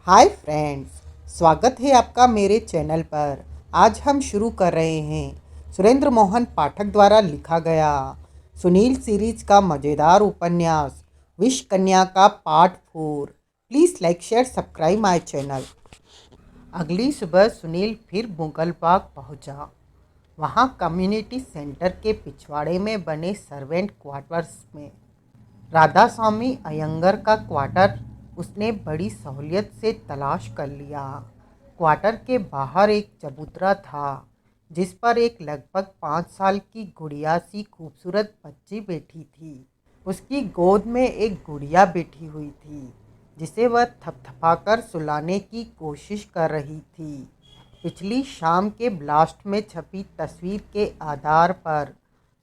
Hi friends, स्वागत है आपका मेरे चैनल पर। आज हम शुरू कर रहे हैं सुरेंद्र मोहन पाठक द्वारा लिखा गया सुनील सीरीज का मज़ेदार उपन्यास विष कन्या का part 4। Please like share subscribe my channel. अगली सुबह सुनील फिर मुगल बाग पहुंचा। वहां कम्युनिटी सेंटर के पिछवाड़े में बने सर्वेंट क्वार्टर्स में राधा स्वामी अयंगर का क्वार्टर उसने बड़ी सहूलियत से तलाश कर लिया। क्वार्टर के बाहर एक चबूतरा था जिस पर एक लगभग 5 साल की गुड़िया सी खूबसूरत बच्ची बैठी थी। उसकी गोद में एक गुड़िया बैठी हुई थी जिसे वह थपथपाकर सुलाने की कोशिश कर रही थी। पिछली शाम के ब्लास्ट में छपी तस्वीर के आधार पर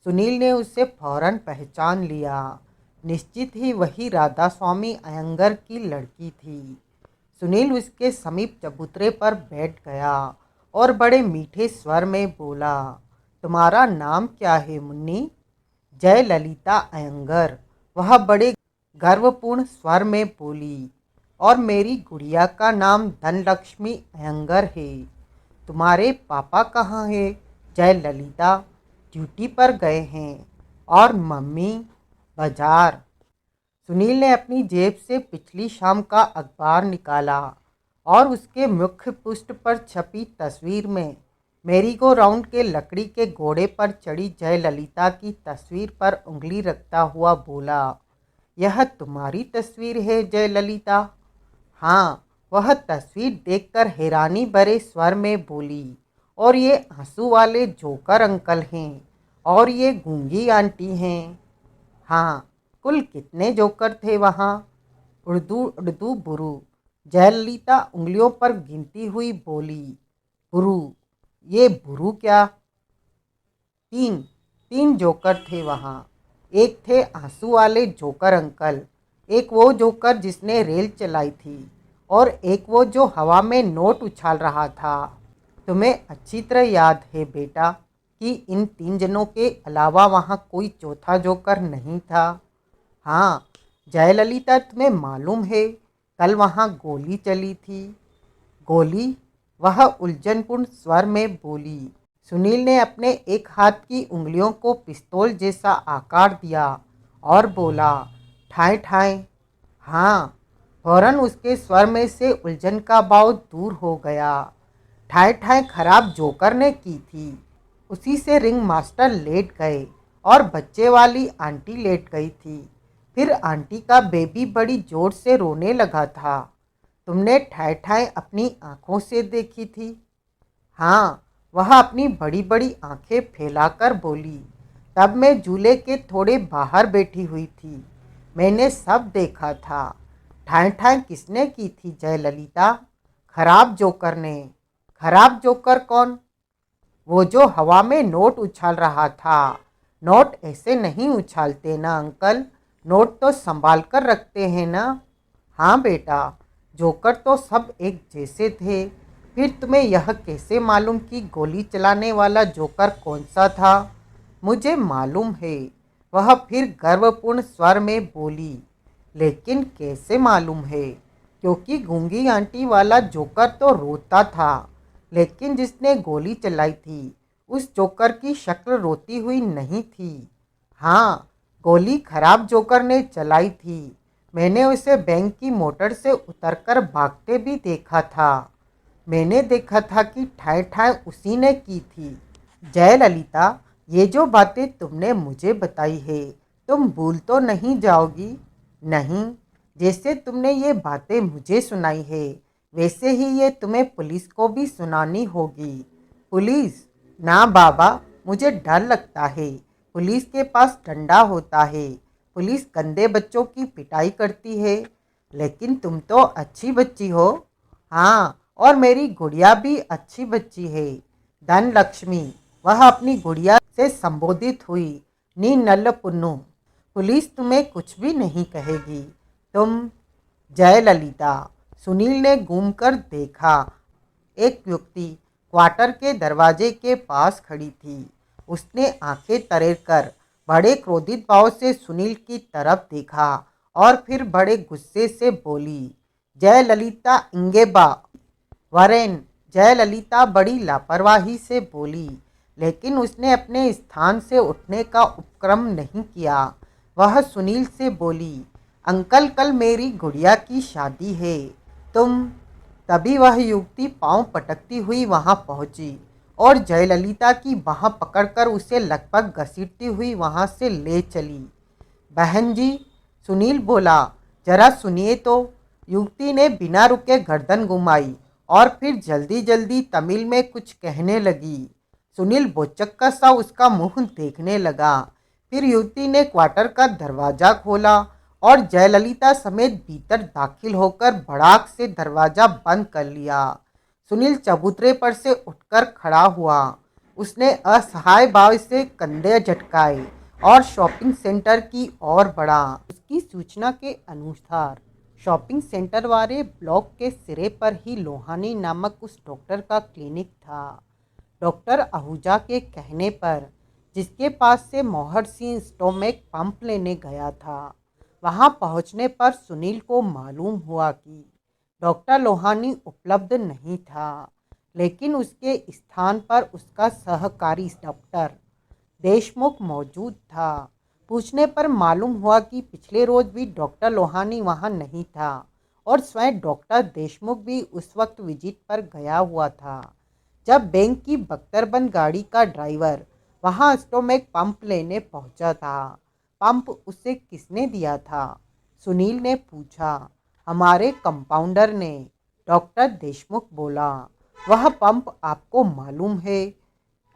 सुनील ने उसे फौरन पहचान लिया। निश्चित ही वही राधा स्वामी अयंगर की लड़की थी। सुनील उसके समीप चबूतरे पर बैठ गया और बड़े मीठे स्वर में बोला, तुम्हारा नाम क्या है मुन्नी? जय ललिता अयंगर, वह बड़े गर्वपूर्ण स्वर में बोली। और मेरी गुड़िया का नाम धनलक्ष्मी अयंगर है। तुम्हारे पापा कहाँ हैं? जय ललिता ड्यूटी पर गए हैं। और मम्मी? बाजार। सुनील ने अपनी जेब से पिछली शाम का अखबार निकाला और उसके मुख्य पृष्ठ पर छपी तस्वीर में मेरी गो राउंड के लकड़ी के घोड़े पर चढ़ी जयललिता की तस्वीर पर उंगली रखता हुआ बोला, यह तुम्हारी तस्वीर है जयललिता? हाँ, वह तस्वीर देखकर हैरानी भरे स्वर में बोली, और ये आंसू वाले जोकर अंकल हैं और ये गूंगी आंटी हैं। हाँ, कुल कितने जोकर थे वहाँ? उर्दू उर्दू बुरू। जयललिता उंगलियों पर गिनती हुई बोली, बुरू? ये बुरू क्या? तीन तीन जोकर थे वहाँ। एक थे आंसू वाले जोकर अंकल, एक वो जोकर जिसने रेल चलाई थी, और एक वो जो हवा में नोट उछाल रहा था। तुम्हें अच्छी तरह याद है बेटा कि इन 3 जनों के अलावा वहाँ कोई चौथा जोकर नहीं था। हाँ जयललिता, तुम्हें मालूम है कल वहाँ गोली चली थी? गोली? वह उलझनपूर्ण स्वर में बोली। सुनील ने अपने एक हाथ की उंगलियों को पिस्तौल जैसा आकार दिया और बोला, ठाए ठाए। हाँ, फौरन उसके स्वर में से उलझन का भाव दूर हो गया। ठाए ठाए खराब जोकर ने की थी। उसी से रिंग मास्टर लेट गए और बच्चे वाली आंटी लेट गई थी। फिर आंटी का बेबी बड़ी जोर से रोने लगा था। तुमने ठाए ठाए अपनी आंखों से देखी थी? हाँ, वह अपनी बड़ी बड़ी आंखें फैलाकर बोली। तब मैं झूले के थोड़े बाहर बैठी हुई थी। मैंने सब देखा था। ठाए ठाए किसने की थी जयललिता? खराब जोकर ने। खराब जोकर कौन? वो जो हवा में नोट उछाल रहा था। नोट ऐसे नहीं उछालते ना अंकल, नोट तो संभाल कर रखते हैं ना। हाँ बेटा, जोकर तो सब एक जैसे थे। फिर तुम्हें यह कैसे मालूम कि गोली चलाने वाला जोकर कौन सा था? मुझे मालूम है, वह फिर गर्वपूर्ण स्वर में बोली। लेकिन कैसे मालूम है? क्योंकि गूंगी आंटी वाला जोकर तो रोता था, लेकिन जिसने गोली चलाई थी उस जोकर की शक्ल रोती हुई नहीं थी। हाँ, गोली खराब जोकर ने चलाई थी। मैंने उसे बैंक की मोटर से उतरकर भागते भी देखा था। मैंने देखा था कि ठाए ठाए उसी ने की थी। जयललिता, ये जो बातें तुमने मुझे बताई है तुम भूल तो नहीं जाओगी? नहीं, जैसे तुमने ये बातें मुझे सुनाई है वैसे ही ये तुम्हें पुलिस को भी सुनानी होगी। पुलिस? ना बाबा, मुझे डर लगता है। पुलिस के पास डंडा होता है। पुलिस गंदे बच्चों की पिटाई करती है। लेकिन तुम तो अच्छी बच्ची हो। हाँ, और मेरी गुड़िया भी अच्छी बच्ची है। धनलक्ष्मी, वह अपनी गुड़िया से संबोधित हुई। नी नल्ल पुन्नू, पुलिस तुम्हें कुछ भी नहीं कहेगी। तुम? जयललिता, सुनील ने घूमकर देखा। एक युवती क्वार्टर के दरवाजे के पास खड़ी थी। उसने आंखें तरेर कर बड़े क्रोधित भाव से सुनील की तरफ देखा और फिर बड़े गुस्से से बोली, जयललिता इंगेबा वरेन। जयललिता बड़ी लापरवाही से बोली, लेकिन उसने अपने स्थान से उठने का उपक्रम नहीं किया। वह सुनील से बोली, अंकल कल मेरी गुड़िया की शादी है, तुम। तभी वह युवती पांव पटकती हुई वहां पहुंची और जयललिता की बाह पकड़कर उसे लगभग घसीटती हुई वहां से ले चली। बहन जी, सुनील बोला, जरा सुनिए तो। युवती ने बिना रुके गर्दन घुमाई और फिर जल्दी जल्दी तमिल में कुछ कहने लगी। सुनील बोचक्का सा उसका मुंह देखने लगा। फिर युवती ने क्वार्टर का दरवाजा खोला और जयललिता समेत भीतर दाखिल होकर भड़ाक से दरवाजा बंद कर लिया। सुनील चबूतरे पर से उठकर खड़ा हुआ। उसने असहाय भाव से कंधे झटकाए और शॉपिंग सेंटर की ओर बढ़ा। उसकी सूचना के अनुसार शॉपिंग सेंटर वाले ब्लॉक के सिरे पर ही लोहानी नामक उस डॉक्टर का क्लिनिक था। डॉक्टर आहूजा के कहने पर, जिसके पास से मोहर सिंह स्टोमेक पंप लेने गया था, वहां पहुंचने पर सुनील को मालूम हुआ कि डॉक्टर लोहानी उपलब्ध नहीं था, लेकिन उसके स्थान पर उसका सहकारी डॉक्टर देशमुख मौजूद था। पूछने पर मालूम हुआ कि पिछले रोज भी डॉक्टर लोहानी वहां नहीं था और स्वयं डॉक्टर देशमुख भी उस वक्त विजिट पर गया हुआ था जब बैंक की बख्तरबंद गाड़ी का ड्राइवर वहां स्टोमेक पंप लेने पहुंचा था। पंप उसे किसने दिया था? सुनील ने पूछा। हमारे कंपाउंडर ने, डॉक्टर देशमुख बोला। वह पंप आपको मालूम है?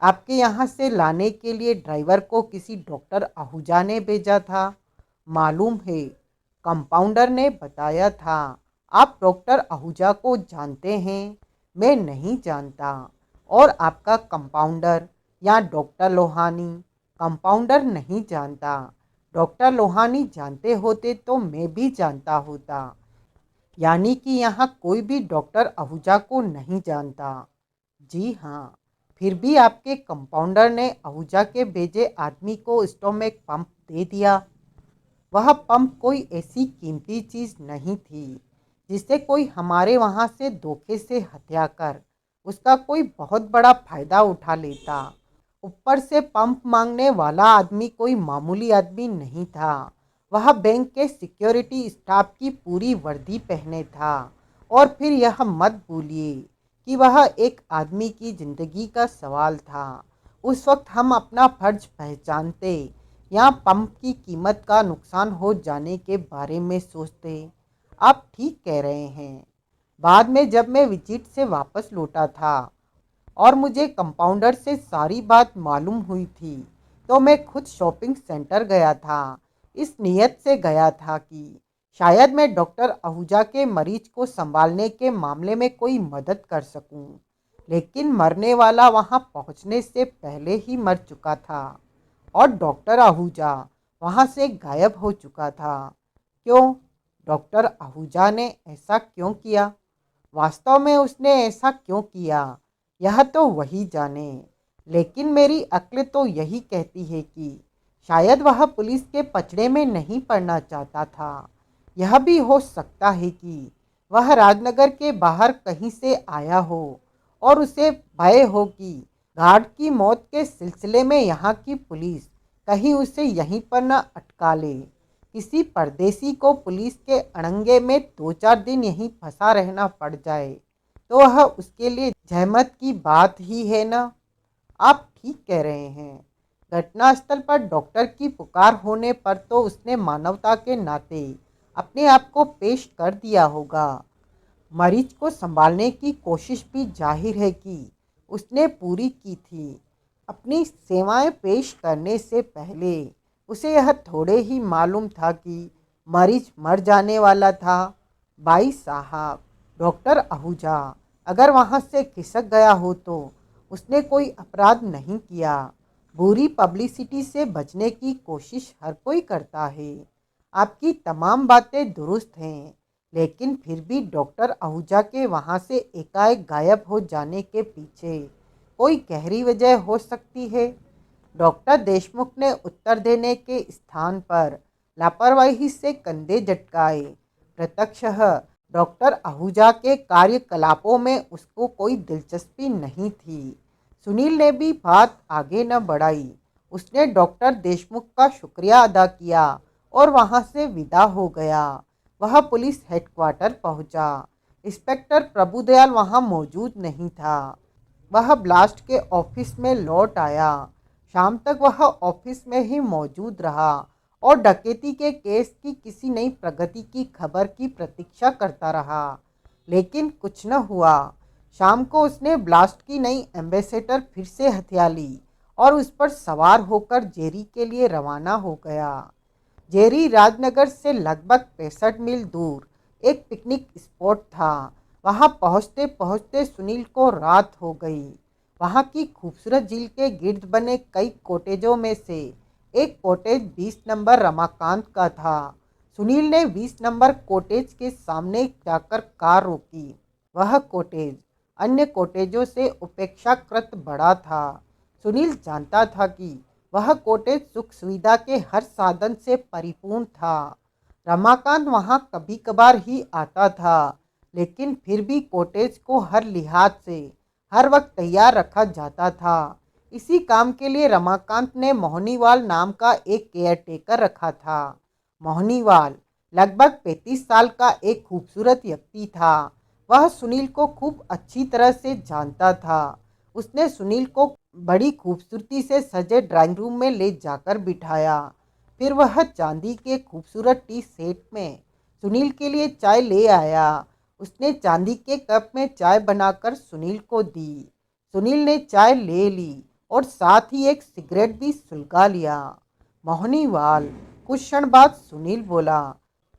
आपके यहाँ से लाने के लिए ड्राइवर को किसी डॉक्टर आहूजा ने भेजा था? मालूम है, कंपाउंडर ने बताया था। आप डॉक्टर आहूजा को जानते हैं? मैं नहीं जानता। और आपका कंपाउंडर या डॉक्टर लोहानी? कंपाउंडर नहीं जानता। डॉक्टर लोहानी जानते होते तो मैं भी जानता होता। यानी कि यहाँ कोई भी डॉक्टर आहूजा को नहीं जानता? जी हाँ। फिर भी आपके कंपाउंडर ने आहूजा के भेजे आदमी को स्टोमेक पंप दे दिया। वह पंप कोई ऐसी कीमती चीज़ नहीं थी जिसे कोई हमारे वहाँ से धोखे से हत्या कर उसका कोई बहुत बड़ा फायदा उठा लेता। ऊपर से पंप मांगने वाला आदमी कोई मामूली आदमी नहीं था। वह बैंक के सिक्योरिटी स्टाफ की पूरी वर्दी पहने था। और फिर यह मत भूलिए कि वह एक आदमी की ज़िंदगी का सवाल था। उस वक्त हम अपना फर्ज पहचानते या पंप की कीमत का नुकसान हो जाने के बारे में सोचते। आप ठीक कह रहे हैं। बाद में जब मैं विजिट से वापस लौटा था और मुझे कंपाउंडर से सारी बात मालूम हुई थी, तो मैं खुद शॉपिंग सेंटर गया था। इस नियत से गया था कि शायद मैं डॉक्टर आहूजा के मरीज को संभालने के मामले में कोई मदद कर सकूं। लेकिन मरने वाला वहां पहुंचने से पहले ही मर चुका था और डॉक्टर आहूजा वहां से गायब हो चुका था। क्यों? डॉक्टर आहूजा ने ऐसा क्यों किया? वास्तव में उसने ऐसा क्यों किया, यह तो वही जाने। लेकिन मेरी अक्ल तो यही कहती है कि शायद वह पुलिस के पचड़े में नहीं पड़ना चाहता था। यह भी हो सकता है कि वह राजनगर के बाहर कहीं से आया हो और उसे भय हो कि गार्ड की मौत के सिलसिले में यहाँ की पुलिस कहीं उसे यहीं पर न अटका ले। किसी परदेसी को पुलिस के अड़ंगे में 2-4 दिन यहीं फंसा रहना पड़ जाए तो वह उसके लिए जहमत की बात ही है ना? आप ठीक कह रहे हैं। घटनास्थल पर डॉक्टर की पुकार होने पर तो उसने मानवता के नाते अपने आप को पेश कर दिया होगा। मरीज को संभालने की कोशिश भी जाहिर है कि उसने पूरी की थी। अपनी सेवाएं पेश करने से पहले उसे यह थोड़े ही मालूम था कि मरीज मर जाने वाला था। भाई साहब, डॉक्टर आहूजा अगर वहाँ से खिसक गया हो तो उसने कोई अपराध नहीं किया। बुरी पब्लिसिटी से बचने की कोशिश हर कोई करता है। आपकी तमाम बातें दुरुस्त हैं, लेकिन फिर भी डॉक्टर आहूजा के वहाँ से एकाएक गायब हो जाने के पीछे कोई गहरी वजह हो सकती है। डॉक्टर देशमुख ने उत्तर देने के स्थान पर लापरवाही से कंधे झटकाए। प्रत्यक्षः डॉक्टर आहूजा के कार्यकलापों में उसको कोई दिलचस्पी नहीं थी। सुनील ने भी बात आगे न बढ़ाई। उसने डॉक्टर देशमुख का शुक्रिया अदा किया और वहां से विदा हो गया। वह पुलिस हेडक्वार्टर पहुंचा। इंस्पेक्टर प्रभुदयाल वहां मौजूद नहीं था। वह ब्लास्ट के ऑफिस में लौट आया। शाम तक वह ऑफिस में ही मौजूद रहा और डकैती के केस की किसी नई प्रगति की खबर की प्रतीक्षा करता रहा, लेकिन कुछ न हुआ। शाम को उसने ब्लास्ट की नई एम्बेसडर फिर से हथिया ली और उस पर सवार होकर जेरी के लिए रवाना हो गया। जेरी राजनगर से लगभग 65 मील दूर एक पिकनिक स्पॉट था। वहां पहुंचते पहुंचते सुनील को रात हो गई। वहां की खूबसूरत झील के गिर्द बने कई कॉटेजों में से एक कॉटेज 20 नंबर रमाकांत का था। सुनील ने 20 नंबर कॉटेज के सामने जाकर कार रोकी। वह कॉटेज अन्य कॉटेजों से अपेक्षाकृत बड़ा था। सुनील जानता था कि वह कॉटेज सुख सुविधा के हर साधन से परिपूर्ण था। रमाकांत वहां कभी कभार ही आता था, लेकिन फिर भी कॉटेज को हर लिहाज से हर वक्त तैयार रखा जाता था। इसी काम के लिए रमाकांत ने मोहनीवाल नाम का एक केयरटेकर रखा था। मोहनीवाल लगभग 35 साल का एक खूबसूरत व्यक्ति था। वह सुनील को खूब अच्छी तरह से जानता था। उसने सुनील को बड़ी खूबसूरती से सजे ड्राइंग रूम में ले जाकर बिठाया। फिर वह चांदी के खूबसूरत टी सेट में सुनील के लिए चाय ले आया। उसने चांदी के कप में चाय बनाकर सुनील को दी। सुनील ने चाय ले ली और साथ ही एक सिगरेट भी सुलगा लिया। मोहनीवाल कुछ क्षण बाद सुनील बोला,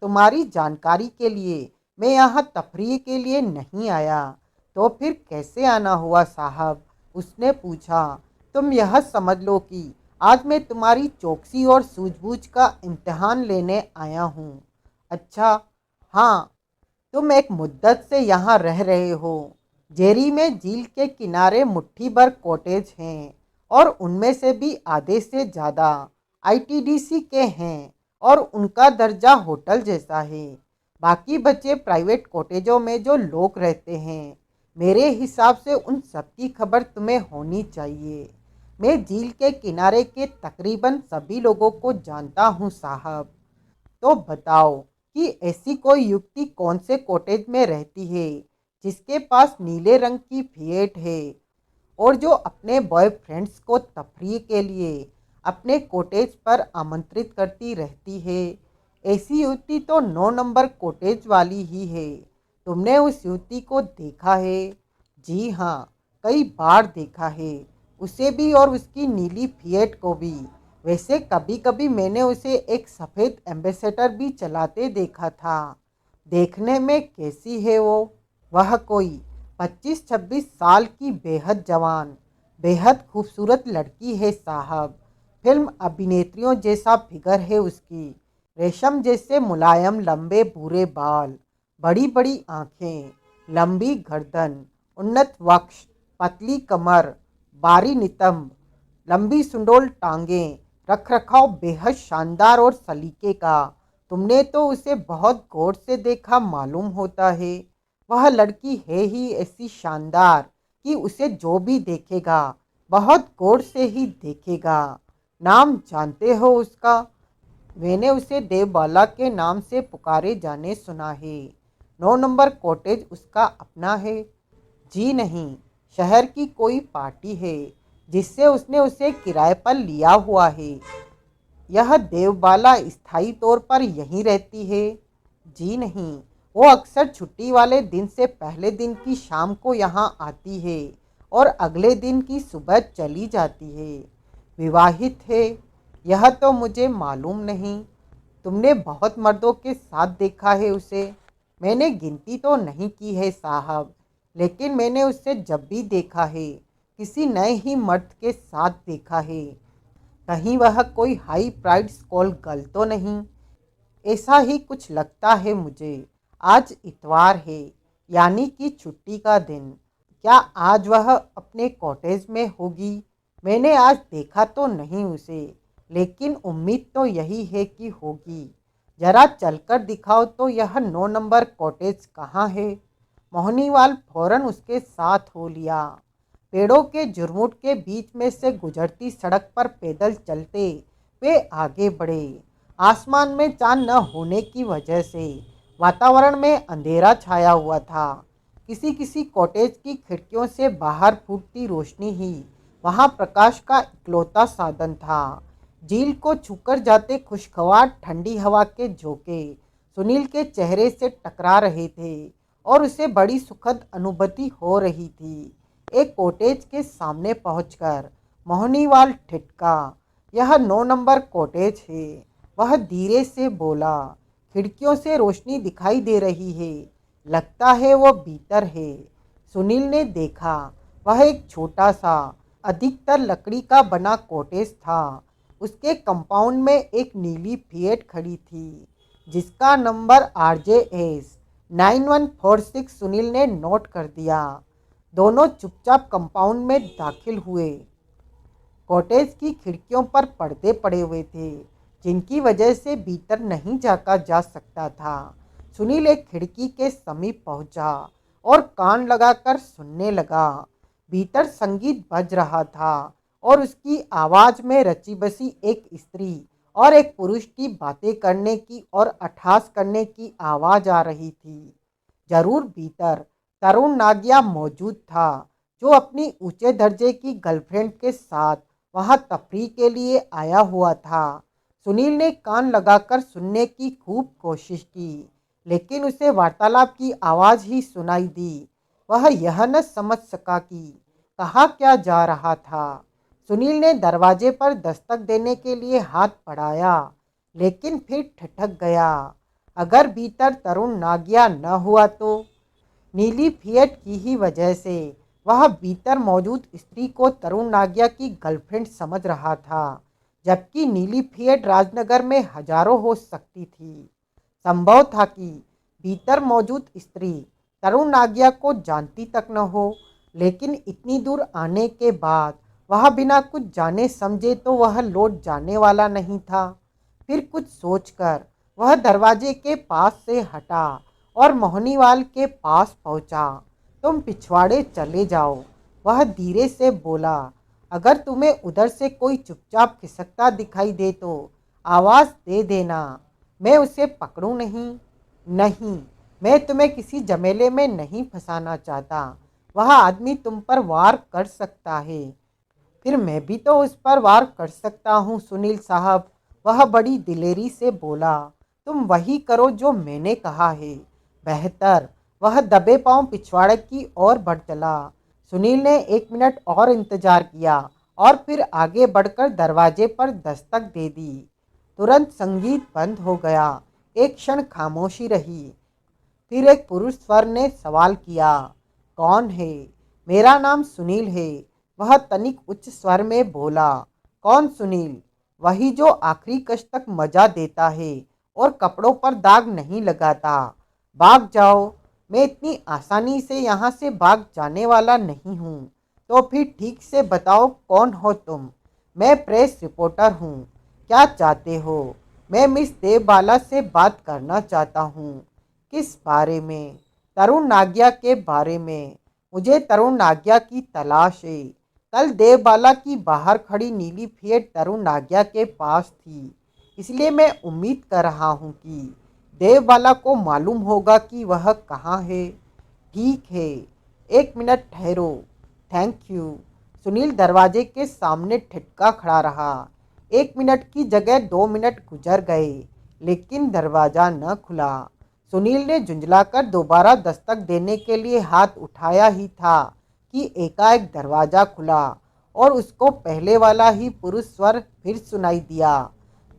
तुम्हारी जानकारी के लिए मैं यहाँ तफरीह के लिए नहीं आया। तो फिर कैसे आना हुआ साहब? उसने पूछा। तुम यह समझ लो कि आज मैं तुम्हारी चौकसी और सूझबूझ का इम्तिहान लेने आया हूँ। अच्छा, हाँ, तुम एक मुद्दत से यहाँ रह रहे हो। जेरी में झील के किनारे मुट्ठी भर कॉटेज हैं और उनमें से भी आधे से ज़्यादा आईटीडीसी के हैं और उनका दर्जा होटल जैसा है। बाकी बचे प्राइवेट कॉटेजों में जो लोग रहते हैं। मेरे हिसाब से उन सब की खबर तुम्हें होनी चाहिए। मैं झील के किनारे के तकरीबन सभी लोगों को जानता हूँ साहब। तो बताओ कि ऐसी कोई युवती कौन से कॉटेज में रहती है जिसके पास नीले रंग की फिएट है और जो अपने बॉयफ्रेंड्स को तफरीह के लिए अपने कॉटेज पर आमंत्रित करती रहती है। ऐसी युवती तो 9 नंबर कॉटेज वाली ही है। तुमने उस युवती को देखा है? जी हाँ, कई बार देखा है, उसे भी और उसकी नीली फिएट को भी। वैसे कभी कभी मैंने उसे एक सफ़ेद एम्बेसडर भी चलाते देखा था। देखने में कैसी है वो? वह कोई 25-26 साल की बेहद जवान, बेहद खूबसूरत लड़की है साहब। फिल्म अभिनेत्रियों जैसा फिगर है उसकी। रेशम जैसे मुलायम लंबे भूरे बाल, बड़ी बड़ी आँखें, लंबी गर्दन, उन्नत वक्ष, पतली कमर, बारी नितंब, लंबी सुडौल टांगें, रखरखाव बेहद शानदार और सलीके का। तुमने तो उसे बहुत गौर से देखा मालूम होता है। वह लड़की है ही ऐसी शानदार कि उसे जो भी देखेगा बहुत गौर से ही देखेगा। नाम जानते हो उसका? मैंने उसे देवबाला के नाम से पुकारे जाने सुना है। 9 नंबर कॉटेज उसका अपना है? जी नहीं, शहर की कोई पार्टी है जिससे उसने उसे किराए पर लिया हुआ है। यह देवबाला स्थायी तौर पर यहीं रहती है? जी नहीं, वो अक्सर छुट्टी वाले दिन से पहले दिन की शाम को यहाँ आती है और अगले दिन की सुबह चली जाती है। विवाहित है? यह तो मुझे मालूम नहीं। तुमने बहुत मर्दों के साथ देखा है उसे? मैंने गिनती तो नहीं की है साहब, लेकिन मैंने उसे जब भी देखा है किसी नए ही मर्द के साथ देखा है। कहीं वह कोई हाई प्राइड स्कॉल गर्ल तो नहीं? ऐसा ही कुछ लगता है मुझे। आज इतवार है, यानी कि छुट्टी का दिन। क्या आज वह अपने कॉटेज में होगी? मैंने आज देखा तो नहीं उसे, लेकिन उम्मीद तो यही है कि होगी। जरा चलकर दिखाओ तो यह 9 नंबर कॉटेज कहाँ है। मोहनीवाल फौरन उसके साथ हो लिया। पेड़ों के झुरमुट के बीच में से गुजरती सड़क पर पैदल चलते वे आगे बढ़े। आसमान में चांद न होने की वजह से वातावरण में अंधेरा छाया हुआ था। किसी किसी कॉटेज की खिड़कियों से बाहर फूटती रोशनी ही वहां प्रकाश का इकलौता साधन था। झील को छूकर जाते खुशगवार ठंडी हवा के झोंके सुनील के चेहरे से टकरा रहे थे और उसे बड़ी सुखद अनुभूति हो रही थी। एक कॉटेज के सामने पहुंचकर मोहनीवाल ठिठका। यह 9 नंबर कॉटेज है, वह धीरे से बोला। खिड़कियों से रोशनी दिखाई दे रही है, लगता है वो भीतर है। सुनील ने देखा, वह एक छोटा सा अधिकतर लकड़ी का बना कॉटेज था। उसके कंपाउंड में एक नीली फिएट खड़ी थी जिसका नंबर RJS 9146 सुनील ने नोट कर दिया। दोनों चुपचाप कंपाउंड में दाखिल हुए। कॉटेज की खिड़कियों पर पर्दे पड़े हुए थे जिनकी वजह से भीतर नहीं झांका जा सकता था। सुनील एक खिड़की के समीप पहुंचा और कान लगाकर सुनने लगा। भीतर संगीत बज रहा था और उसकी आवाज में रची बसी एक स्त्री और एक पुरुष की बातें करने की और अट्ठास करने की आवाज आ रही थी। जरूर भीतर तरुण नागिया मौजूद था जो अपनी ऊंचे दर्जे की गर्लफ्रेंड के साथ वहां तफरीह के लिए आया हुआ था। सुनील ने कान लगाकर सुनने की खूब कोशिश की, लेकिन उसे वार्तालाप की आवाज ही सुनाई दी। वह यह न समझ सका कि कहा क्या जा रहा था। सुनील ने दरवाजे पर दस्तक देने के लिए हाथ बढ़ाया, लेकिन फिर ठिठक गया। अगर भीतर तरुण नागिया न हुआ तो नीली फिएट की ही वजह से वह भीतर मौजूद स्त्री को तरुण नागिया की गर्लफ्रेंड समझ रहा था, जबकि नीली फिएट राजनगर में हजारों हो सकती थी। संभव था कि भीतर मौजूद स्त्री तरुण नागिया को जानती तक न हो, लेकिन इतनी दूर आने के बाद वह बिना कुछ जाने समझे तो वह लौट जाने वाला नहीं था। फिर कुछ सोचकर वह दरवाजे के पास से हटा और मोहनीवाल के पास पहुंचा। तुम पिछवाड़े चले जाओ, वह धीरे से बोला। अगर तुम्हें उधर से कोई चुपचाप खिसकता दिखाई दे तो आवाज दे देना, मैं उसे पकड़ूं नहीं। नहीं, मैं तुम्हें किसी झमेले में नहीं फंसाना चाहता। वह आदमी तुम पर वार कर सकता है, फिर मैं भी तो उस पर वार कर सकता हूँ सुनील साहब, वह बड़ी दिलेरी से बोला। तुम वही करो जो मैंने कहा है। बेहतर। वह दबे पांव पिछवाड़े की ओर बढ़ चला। सुनील ने 1 मिनट और इंतजार किया और फिर आगे बढ़कर दरवाजे पर दस्तक दे दी। तुरंत संगीत बंद हो गया। एक क्षण खामोशी रही। फिर एक पुरुष स्वर ने सवाल किया, कौन है? मेरा नाम सुनील है, वह तनिक उच्च स्वर में बोला। कौन सुनील? वही जो आखिरी कष्ट तक मजा देता है और कपड़ों पर दाग नहीं लगाता। भाग जाओ, मैं इतनी आसानी से यहाँ से भाग जाने वाला नहीं हूँ। तो फिर ठीक से बताओ कौन हो तुम? मैं प्रेस रिपोर्टर हूँ। क्या चाहते हो? मैं मिस देवबाला से बात करना चाहता हूँ। किस बारे में? तरुण नागिया के बारे में। मुझे तरुण नागिया की तलाश है। कल देवबाला की बाहर खड़ी नीली फिएट तरुण नागिया के पास थी, इसलिए मैं उम्मीद कर रहा हूँ कि देवबाला को मालूम होगा कि वह कहाँ है। ठीक है, 1 मिनट ठहरो। Thank you. सुनील दरवाजे के सामने ठिठका खड़ा रहा। 1 मिनट की जगह 2 मिनट गुजर गए, लेकिन दरवाजा न खुला। सुनील ने झुंझलाकर दोबारा दस्तक देने के लिए हाथ उठाया ही था कि एकाएक दरवाजा खुला और उसको पहले वाला ही पुरुष स्वर फिर सुनाई दिया।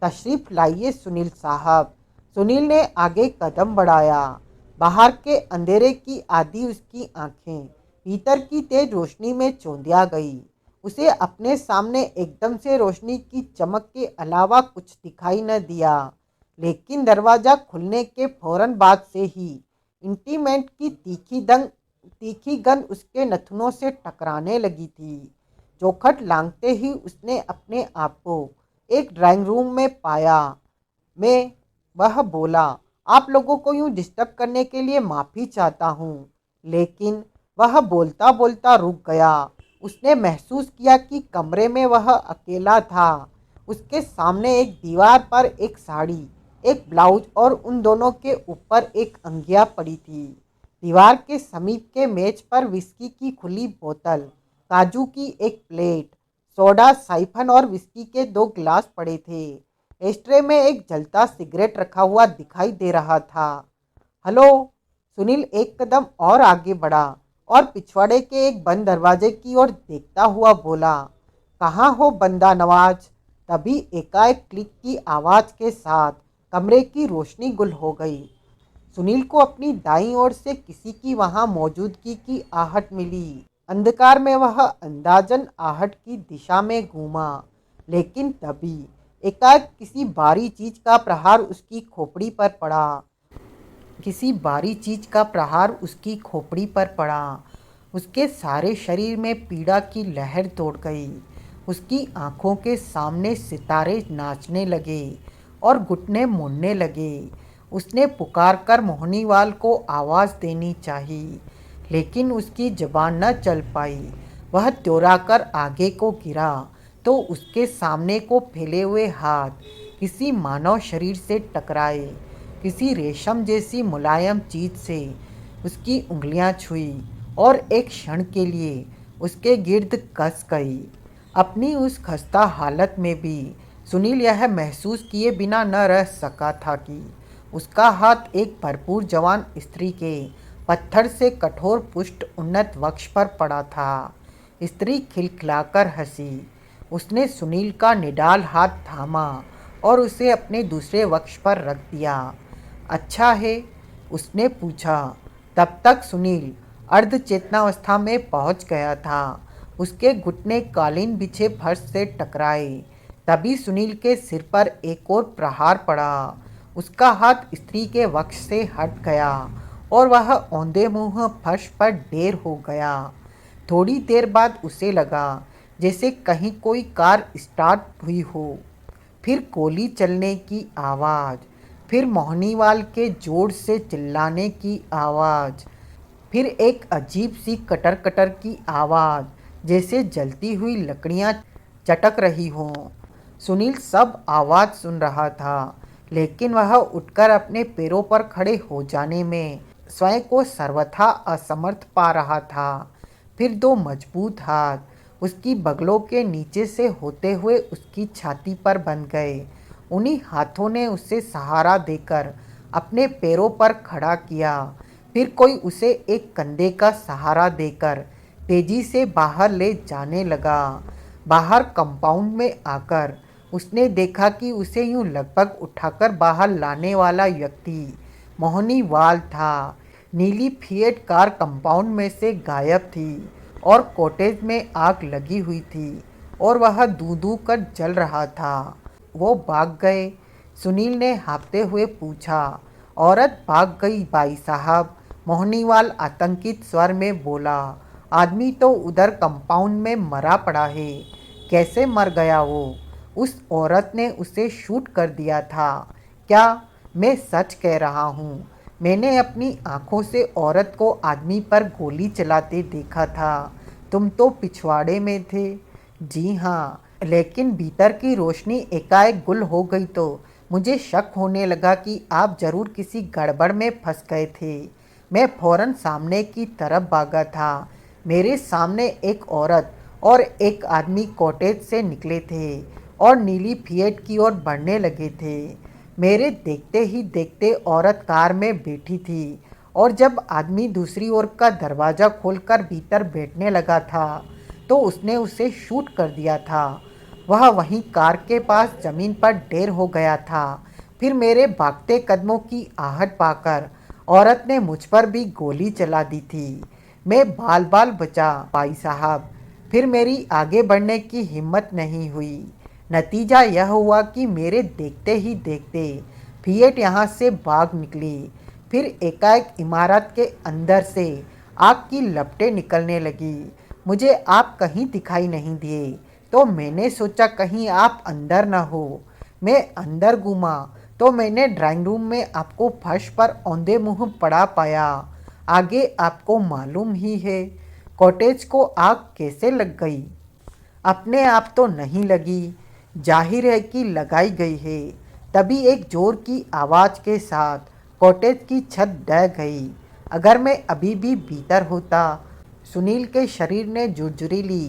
तशरीफ लाइए सुनील साहब। सुनील ने आगे कदम बढ़ाया। बाहर के अंधेरे की आधी उसकी आंखें भीतर की तेज रोशनी में चौंधिया गई। उसे अपने सामने एकदम से रोशनी की चमक के अलावा कुछ दिखाई न दिया, लेकिन दरवाजा खुलने के फौरन बाद से ही इंटीमेंट की तीखी गंध उसके नथुनों से टकराने लगी थी। चौखट लांघते ही उसने अपने आप को एक ड्राइंग रूम में पाया। मैं वह बोला, आप लोगों को यूं डिस्टर्ब करने के लिए माफ़ी चाहता हूँ। लेकिन वह बोलता बोलता रुक गया। उसने महसूस किया कि कमरे में वह अकेला था। उसके सामने एक दीवार पर एक साड़ी, एक ब्लाउज और उन दोनों के ऊपर एक अंगिया पड़ी थी। दीवार के समीप के मेज पर विस्की की खुली बोतल, काजू की एक प्लेट, सोडा, साइफन और विस्की के 2 गिलास पड़े थे। एस्ट्रे में एक जलता सिगरेट रखा हुआ दिखाई दे रहा था। हेलो। सुनील एक कदम और आगे बढ़ा और पिछवाड़े के एक बंद दरवाजे की ओर देखता हुआ बोला, कहाँ हो बंदा नवाज। तभी एकाएक क्लिक की आवाज़ के साथ कमरे की रोशनी गुल हो गई। सुनील को अपनी दाईं ओर से किसी की वहां मौजूदगी की आहट मिली। अंधकार में वह अंदाजन आहट की दिशा में घूमा, लेकिन तभी एकाएक किसी बारी चीज का प्रहार उसकी खोपड़ी पर पड़ा। किसी बारी चीज का प्रहार उसकी खोपड़ी पर पड़ा। उसके सारे शरीर में पीड़ा की लहर दौड़ गई। उसकी आंखों के सामने सितारे नाचने लगे और घुटने मुड़ने लगे। उसने पुकार कर मोहनीवाल को आवाज़ देनी चाहिए, लेकिन उसकी जबान न चल पाई। वह त्योराकर आगे को गिरा तो उसके सामने को फैले हुए हाथ किसी मानव शरीर से टकराए। किसी रेशम जैसी मुलायम चीज से उसकी उंगलियां छुई और एक क्षण के लिए उसके गिर्द कस गई। अपनी उस खस्ता हालत में भी सुनील यह महसूस किए बिना न रह सका था कि उसका हाथ एक भरपूर जवान स्त्री के पत्थर से कठोर पुष्ट उन्नत वक्ष पर पड़ा था। स्त्री खिलखिलाकर हंसी। उसने सुनील का निडाल हाथ थामा और उसे अपने दूसरे वक्ष पर रख दिया। अच्छा है, उसने पूछा। तब तक सुनील अर्ध चेतनावस्था में पहुंच गया था। उसके घुटने कालीन बिछे फर्श से टकराए। तभी सुनील के सिर पर एक और प्रहार पड़ा। उसका हाथ स्त्री के वक्ष से हट गया और वह औंधे मुंह फर्श पर ढेर हो गया। थोड़ी देर बाद उसे लगा जैसे कहीं कोई कार स्टार्ट हुई हो। फिर गोली चलने की आवाज़, फिर मोहनीवाल के जोर से चिल्लाने की आवाज़, फिर एक अजीब सी कटर कटर की आवाज़ जैसे जलती हुई लकड़ियाँ चटक रही हों। सुनील सब आवाज़ सुन रहा था, लेकिन वह उठकर अपने पैरों पर खड़े हो जाने में स्वयं को सर्वथा असमर्थ पा रहा था। फिर 2 मजबूत हाथ उसकी बगलों के नीचे से होते हुए उसकी छाती पर बंध गए। उन्हीं हाथों ने उसे सहारा देकर अपने पैरों पर खड़ा किया। फिर कोई उसे एक कंधे का सहारा देकर तेजी से बाहर ले जाने लगा। बाहर कंपाउंड में आकर उसने देखा कि उसे यूं लगभग उठाकर बाहर लाने वाला व्यक्ति मोहनीवाल था। नीली फिएट कार कंपाउंड में से गायब थी और कॉटेज में आग लगी हुई थी और वह दू-दू कर जल रहा था। वो भाग गए? सुनील ने हाँफते हुए पूछा। औरत भाग गई भाई साहब, मोहनीवाल आतंकित स्वर में बोला। आदमी तो उधर कंपाउंड में मरा पड़ा है। कैसे मर गया वो? उस औरत ने उसे शूट कर दिया था। क्या? मैं सच कह रहा हूँ। मैंने अपनी आंखों से औरत को आदमी पर गोली चलाते देखा था। तुम तो पिछवाड़े में थे। जी हाँ, लेकिन भीतर की रोशनी एकाएक गुल हो गई तो मुझे शक होने लगा कि आप जरूर किसी गड़बड़ में फंस गए थे। मैं फौरन सामने की तरफ भागा था। मेरे सामने एक औरत और एक आदमी कॉटेज से निकले थे और नीली फिएट की ओर बढ़ने लगे थे। मेरे देखते ही देखते औरत कार में बैठी थी और जब आदमी दूसरी ओर का दरवाज़ा खोलकर भीतर बैठने लगा था तो उसने उसे शूट कर दिया था। वह वहीं कार के पास ज़मीन पर ढेर हो गया था। फिर मेरे भागते कदमों की आहट पाकर औरत ने मुझ पर भी गोली चला दी थी। मैं बाल बाल बचा भाई साहब। फिर मेरी आगे बढ़ने की हिम्मत नहीं हुई। नतीजा यह हुआ कि मेरे देखते ही देखते फिएट यहाँ से भाग निकली। फिर एकाएक इमारत के अंदर से आग की लपटें निकलने लगी। मुझे आप कहीं दिखाई नहीं दिए तो मैंने सोचा कहीं आप अंदर न हो। मैं अंदर घूमा तो मैंने ड्राइंग रूम में आपको फर्श पर औंधे मुंह पड़ा पाया। आगे आपको मालूम ही है कॉटेज को आग कैसे लग गई। अपने आप तो नहीं लगी, जाहिर है कि लगाई गई है। तभी एक जोर की आवाज़ के साथ कॉटेज की छत ढह गई। अगर मैं अभी भी भीतर होता, सुनील के शरीर ने झुरझुरी ली,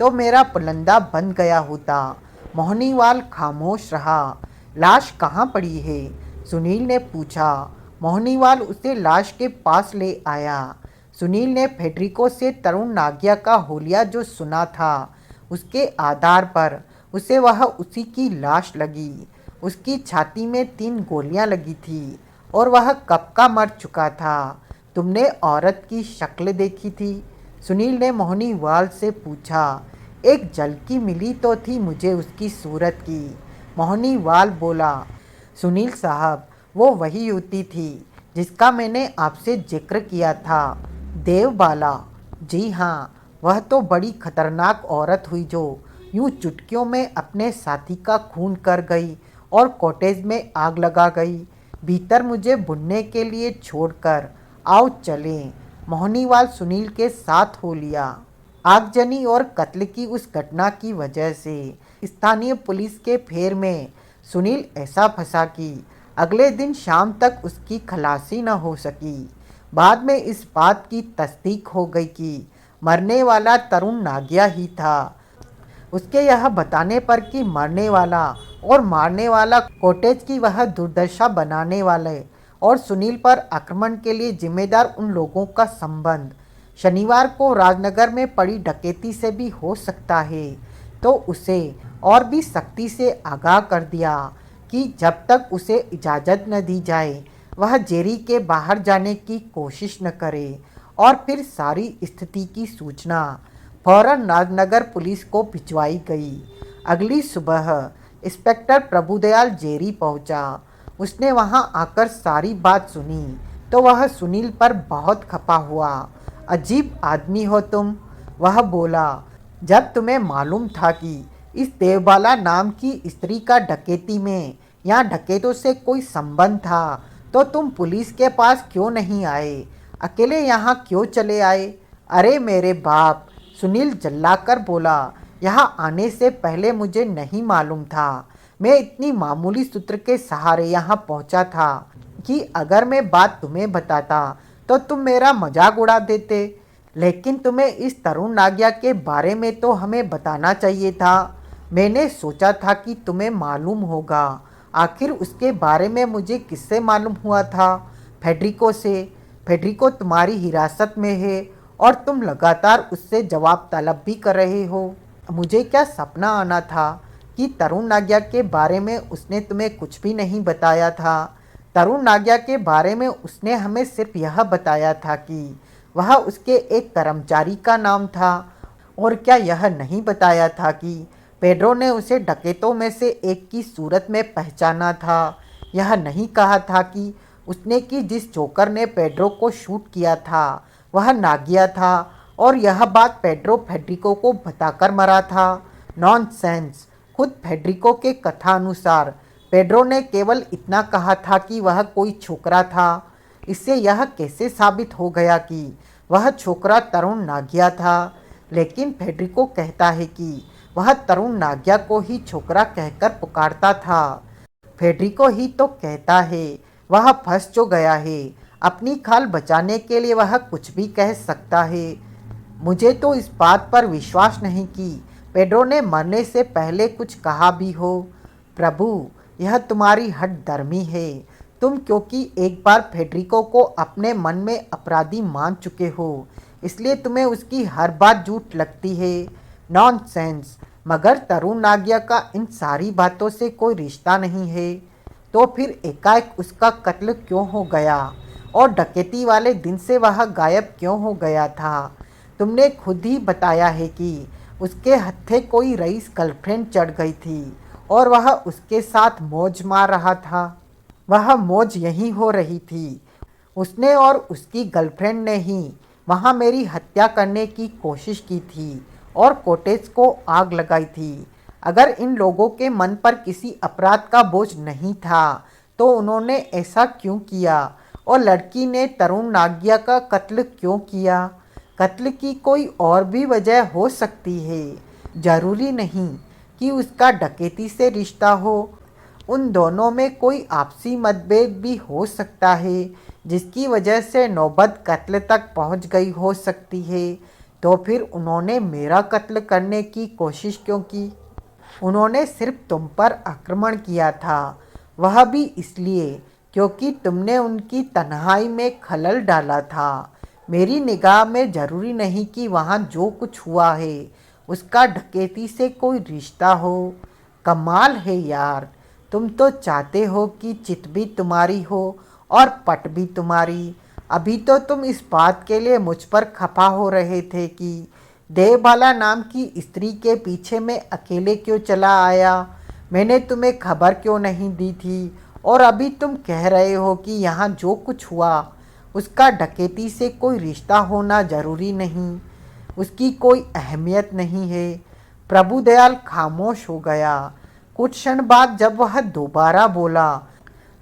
तो मेरा पुलंदा बंद गया होता। मोहनीवाल खामोश रहा। लाश कहाँ पड़ी है? सुनील ने पूछा। मोहनीवाल उसे लाश के पास ले आया। सुनील ने फेडरिको से तरुण नागिया का होलिया जो सुना था, उसके आधार पर उसे वह उसी की लाश लगी। उसकी छाती में 3 गोलियां लगी थी और वह कब का मर चुका था। तुमने औरत की शक्ल देखी थी? सुनील ने मोहनीवाल से पूछा। एक झलकी मिली तो थी मुझे उसकी सूरत की, मोहनीवाल बोला। सुनील साहब, वो वही युवती थी जिसका मैंने आपसे जिक्र किया था, देवबाला। जी हाँ, वह तो बड़ी खतरनाक औरत हुई जो यूं चुटकियों में अपने साथी का खून कर गई और कॉटेज में आग लगा गई। भीतर मुझे भुनने के लिए छोड़कर आओ चलें। मोहनीवाल सुनील के साथ हो लिया। आगजनी और कत्ल की उस घटना की वजह से स्थानीय पुलिस के फेर में सुनील ऐसा फंसा कि अगले दिन शाम तक उसकी खलासी न हो सकी। बाद में इस बात की तस्दीक हो गई कि मरने वाला तरुण नागिया ही था। उसके यह बताने पर कि मरने वाला और मारने वाला कॉटेज की वह दुर्दशा बनाने वाले और सुनील पर आक्रमण के लिए जिम्मेदार उन लोगों का संबंध शनिवार को राजनगर में पड़ी डकैती से भी हो सकता है, तो उसे और भी सख्ती से आगाह कर दिया कि जब तक उसे इजाज़त न दी जाए वह जेरी के बाहर जाने की कोशिश न करे। और फिर सारी स्थिति की सूचना फौरन राजनगर पुलिस को भिजवाई गई। अगली सुबह इंस्पेक्टर प्रभुदयाल जेरी पहुंचा। उसने वहां आकर सारी बात सुनी तो वह सुनील पर बहुत खपा हुआ। अजीब आदमी हो तुम, वह बोला। जब तुम्हें मालूम था कि इस देवबाला नाम की स्त्री का डकैती में या डकैतों से कोई संबंध था, तो तुम पुलिस के पास क्यों नहीं आए? अकेले यहाँ क्यों चले आए? अरे मेरे बाप, सुनील जल्लाकर बोला। यहाँ आने से पहले मुझे नहीं मालूम था। मैं इतनी मामूली सूत्र के सहारे यहाँ पहुँचा था कि अगर मैं बात तुम्हें बताता तो तुम मेरा मजाक उड़ा देते। लेकिन तुम्हें इस तरुण नागिया के बारे में तो हमें बताना चाहिए था। मैंने सोचा था कि तुम्हें मालूम होगा। आखिर उसके बारे में मुझे किससे मालूम हुआ था? फेडरिको से। फेडरिको तुम्हारी हिरासत में है और तुम लगातार उससे जवाब तलब भी कर रहे हो। मुझे क्या सपना आना था कि तरुण नागिया के बारे में उसने तुम्हें कुछ भी नहीं बताया था। तरुण नागिया के बारे में उसने हमें सिर्फ यह बताया था कि वह उसके एक कर्मचारी का नाम था। और क्या यह नहीं बताया था कि पेड्रो ने उसे डकैतों में से एक की सूरत में पहचाना था? यह नहीं कहा था कि उसने कि जिस जोकर ने पेड्रो को शूट किया था वह नागिया था और यह बात पेड्रो फेडरिको को बताकर मरा था? नॉनसेंस। खुद फेडरिको के कथानुसार पेड्रो ने केवल इतना कहा था कि वह कोई छोकरा था। इससे यह कैसे साबित हो गया कि वह छोकरा तरुण नागिया था? लेकिन फेडरिको कहता है कि वह तरुण नागिया को ही छोकरा कहकर पुकारता था। फेडरिको ही तो कहता है। वह फंस जो गया है, अपनी खाल बचाने के लिए वह कुछ भी कह सकता है। मुझे तो इस बात पर विश्वास नहीं कि पेड्रो ने मरने से पहले कुछ कहा भी हो। प्रभु, यह तुम्हारी हठ धर्मी है। तुम क्योंकि एक बार फेडरिको को अपने मन में अपराधी मान चुके हो, इसलिए तुम्हें उसकी हर बात झूठ लगती है। नॉनसेंस। मगर तरुण नागिया का इन सारी बातों से कोई रिश्ता नहीं है, तो फिर एकाएक उसका कत्ल क्यों हो गया और डकैती वाले दिन से वह गायब क्यों हो गया था? तुमने खुद ही बताया है कि उसके हत्थे कोई रईस गर्लफ्रेंड चढ़ गई थी और वह उसके साथ मौज मार रहा था। वह मौज यहीं हो रही थी। उसने और उसकी गर्लफ्रेंड ने ही वहाँ मेरी हत्या करने की कोशिश की थी और कॉटेज को आग लगाई थी। अगर इन लोगों के मन पर किसी अपराध का बोझ नहीं था तो उन्होंने ऐसा क्यों किया? और लड़की ने तरुण नागिया का कत्ल क्यों किया? कत्ल की कोई और भी वजह हो सकती है। जरूरी नहीं कि उसका डकैती से रिश्ता हो। उन दोनों में कोई आपसी मतभेद भी हो सकता है, जिसकी वजह से नौबत कत्ल तक पहुंच गई हो सकती है। तो फिर उन्होंने मेरा कत्ल करने की कोशिश क्यों की? उन्होंने सिर्फ तुम पर आक्रमण किया था, वह भी इसलिए क्योंकि तुमने उनकी तन्हाई में खलल डाला था। मेरी निगाह में ज़रूरी नहीं कि वहाँ जो कुछ हुआ है उसका डकैती से कोई रिश्ता हो। कमाल है यार, तुम तो चाहते हो कि चित भी तुम्हारी हो और पट भी तुम्हारी। अभी तो तुम इस बात के लिए मुझ पर खफा हो रहे थे कि देवबाला नाम की स्त्री के पीछे मैं अकेले क्यों चला आया, मैंने तुम्हें खबर क्यों नहीं दी थी। और अभी तुम कह रहे हो कि यहाँ जो कुछ हुआ उसका डकैती से कोई रिश्ता होना ज़रूरी नहीं, उसकी कोई अहमियत नहीं है। प्रभुदयाल खामोश हो गया। कुछ क्षण बाद जब वह दोबारा बोला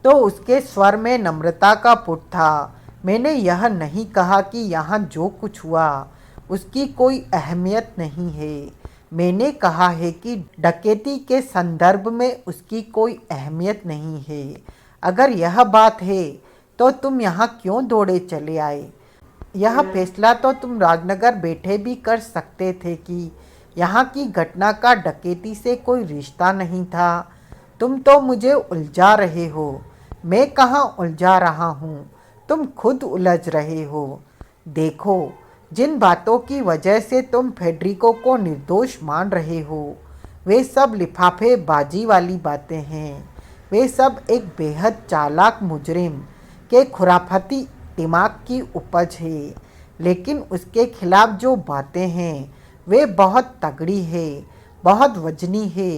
तो उसके स्वर में नम्रता का पुट था। मैंने यह नहीं कहा कि यहाँ जो कुछ हुआ उसकी कोई अहमियत नहीं है। मैंने कहा है कि डकैती के संदर्भ में उसकी कोई अहमियत नहीं है। अगर यह बात है तो तुम यहाँ क्यों दौड़े चले आए? यह फैसला तो तुम राजनगर बैठे भी कर सकते थे कि यहाँ की घटना का डकैती से कोई रिश्ता नहीं था। तुम तो मुझे उलझा रहे हो। मैं कहाँ उलझा रहा हूँ, तुम खुद उलझ रहे हो। देखो, जिन बातों की वजह से तुम फेडरिको को निर्दोष मान रहे हो वे सब लिफाफेबाजी वाली बातें हैं। वे सब एक बेहद चालाक मुजरिम के खुराफाती दिमाग की उपज है। लेकिन उसके खिलाफ जो बातें हैं वे बहुत तगड़ी है, बहुत वजनी है।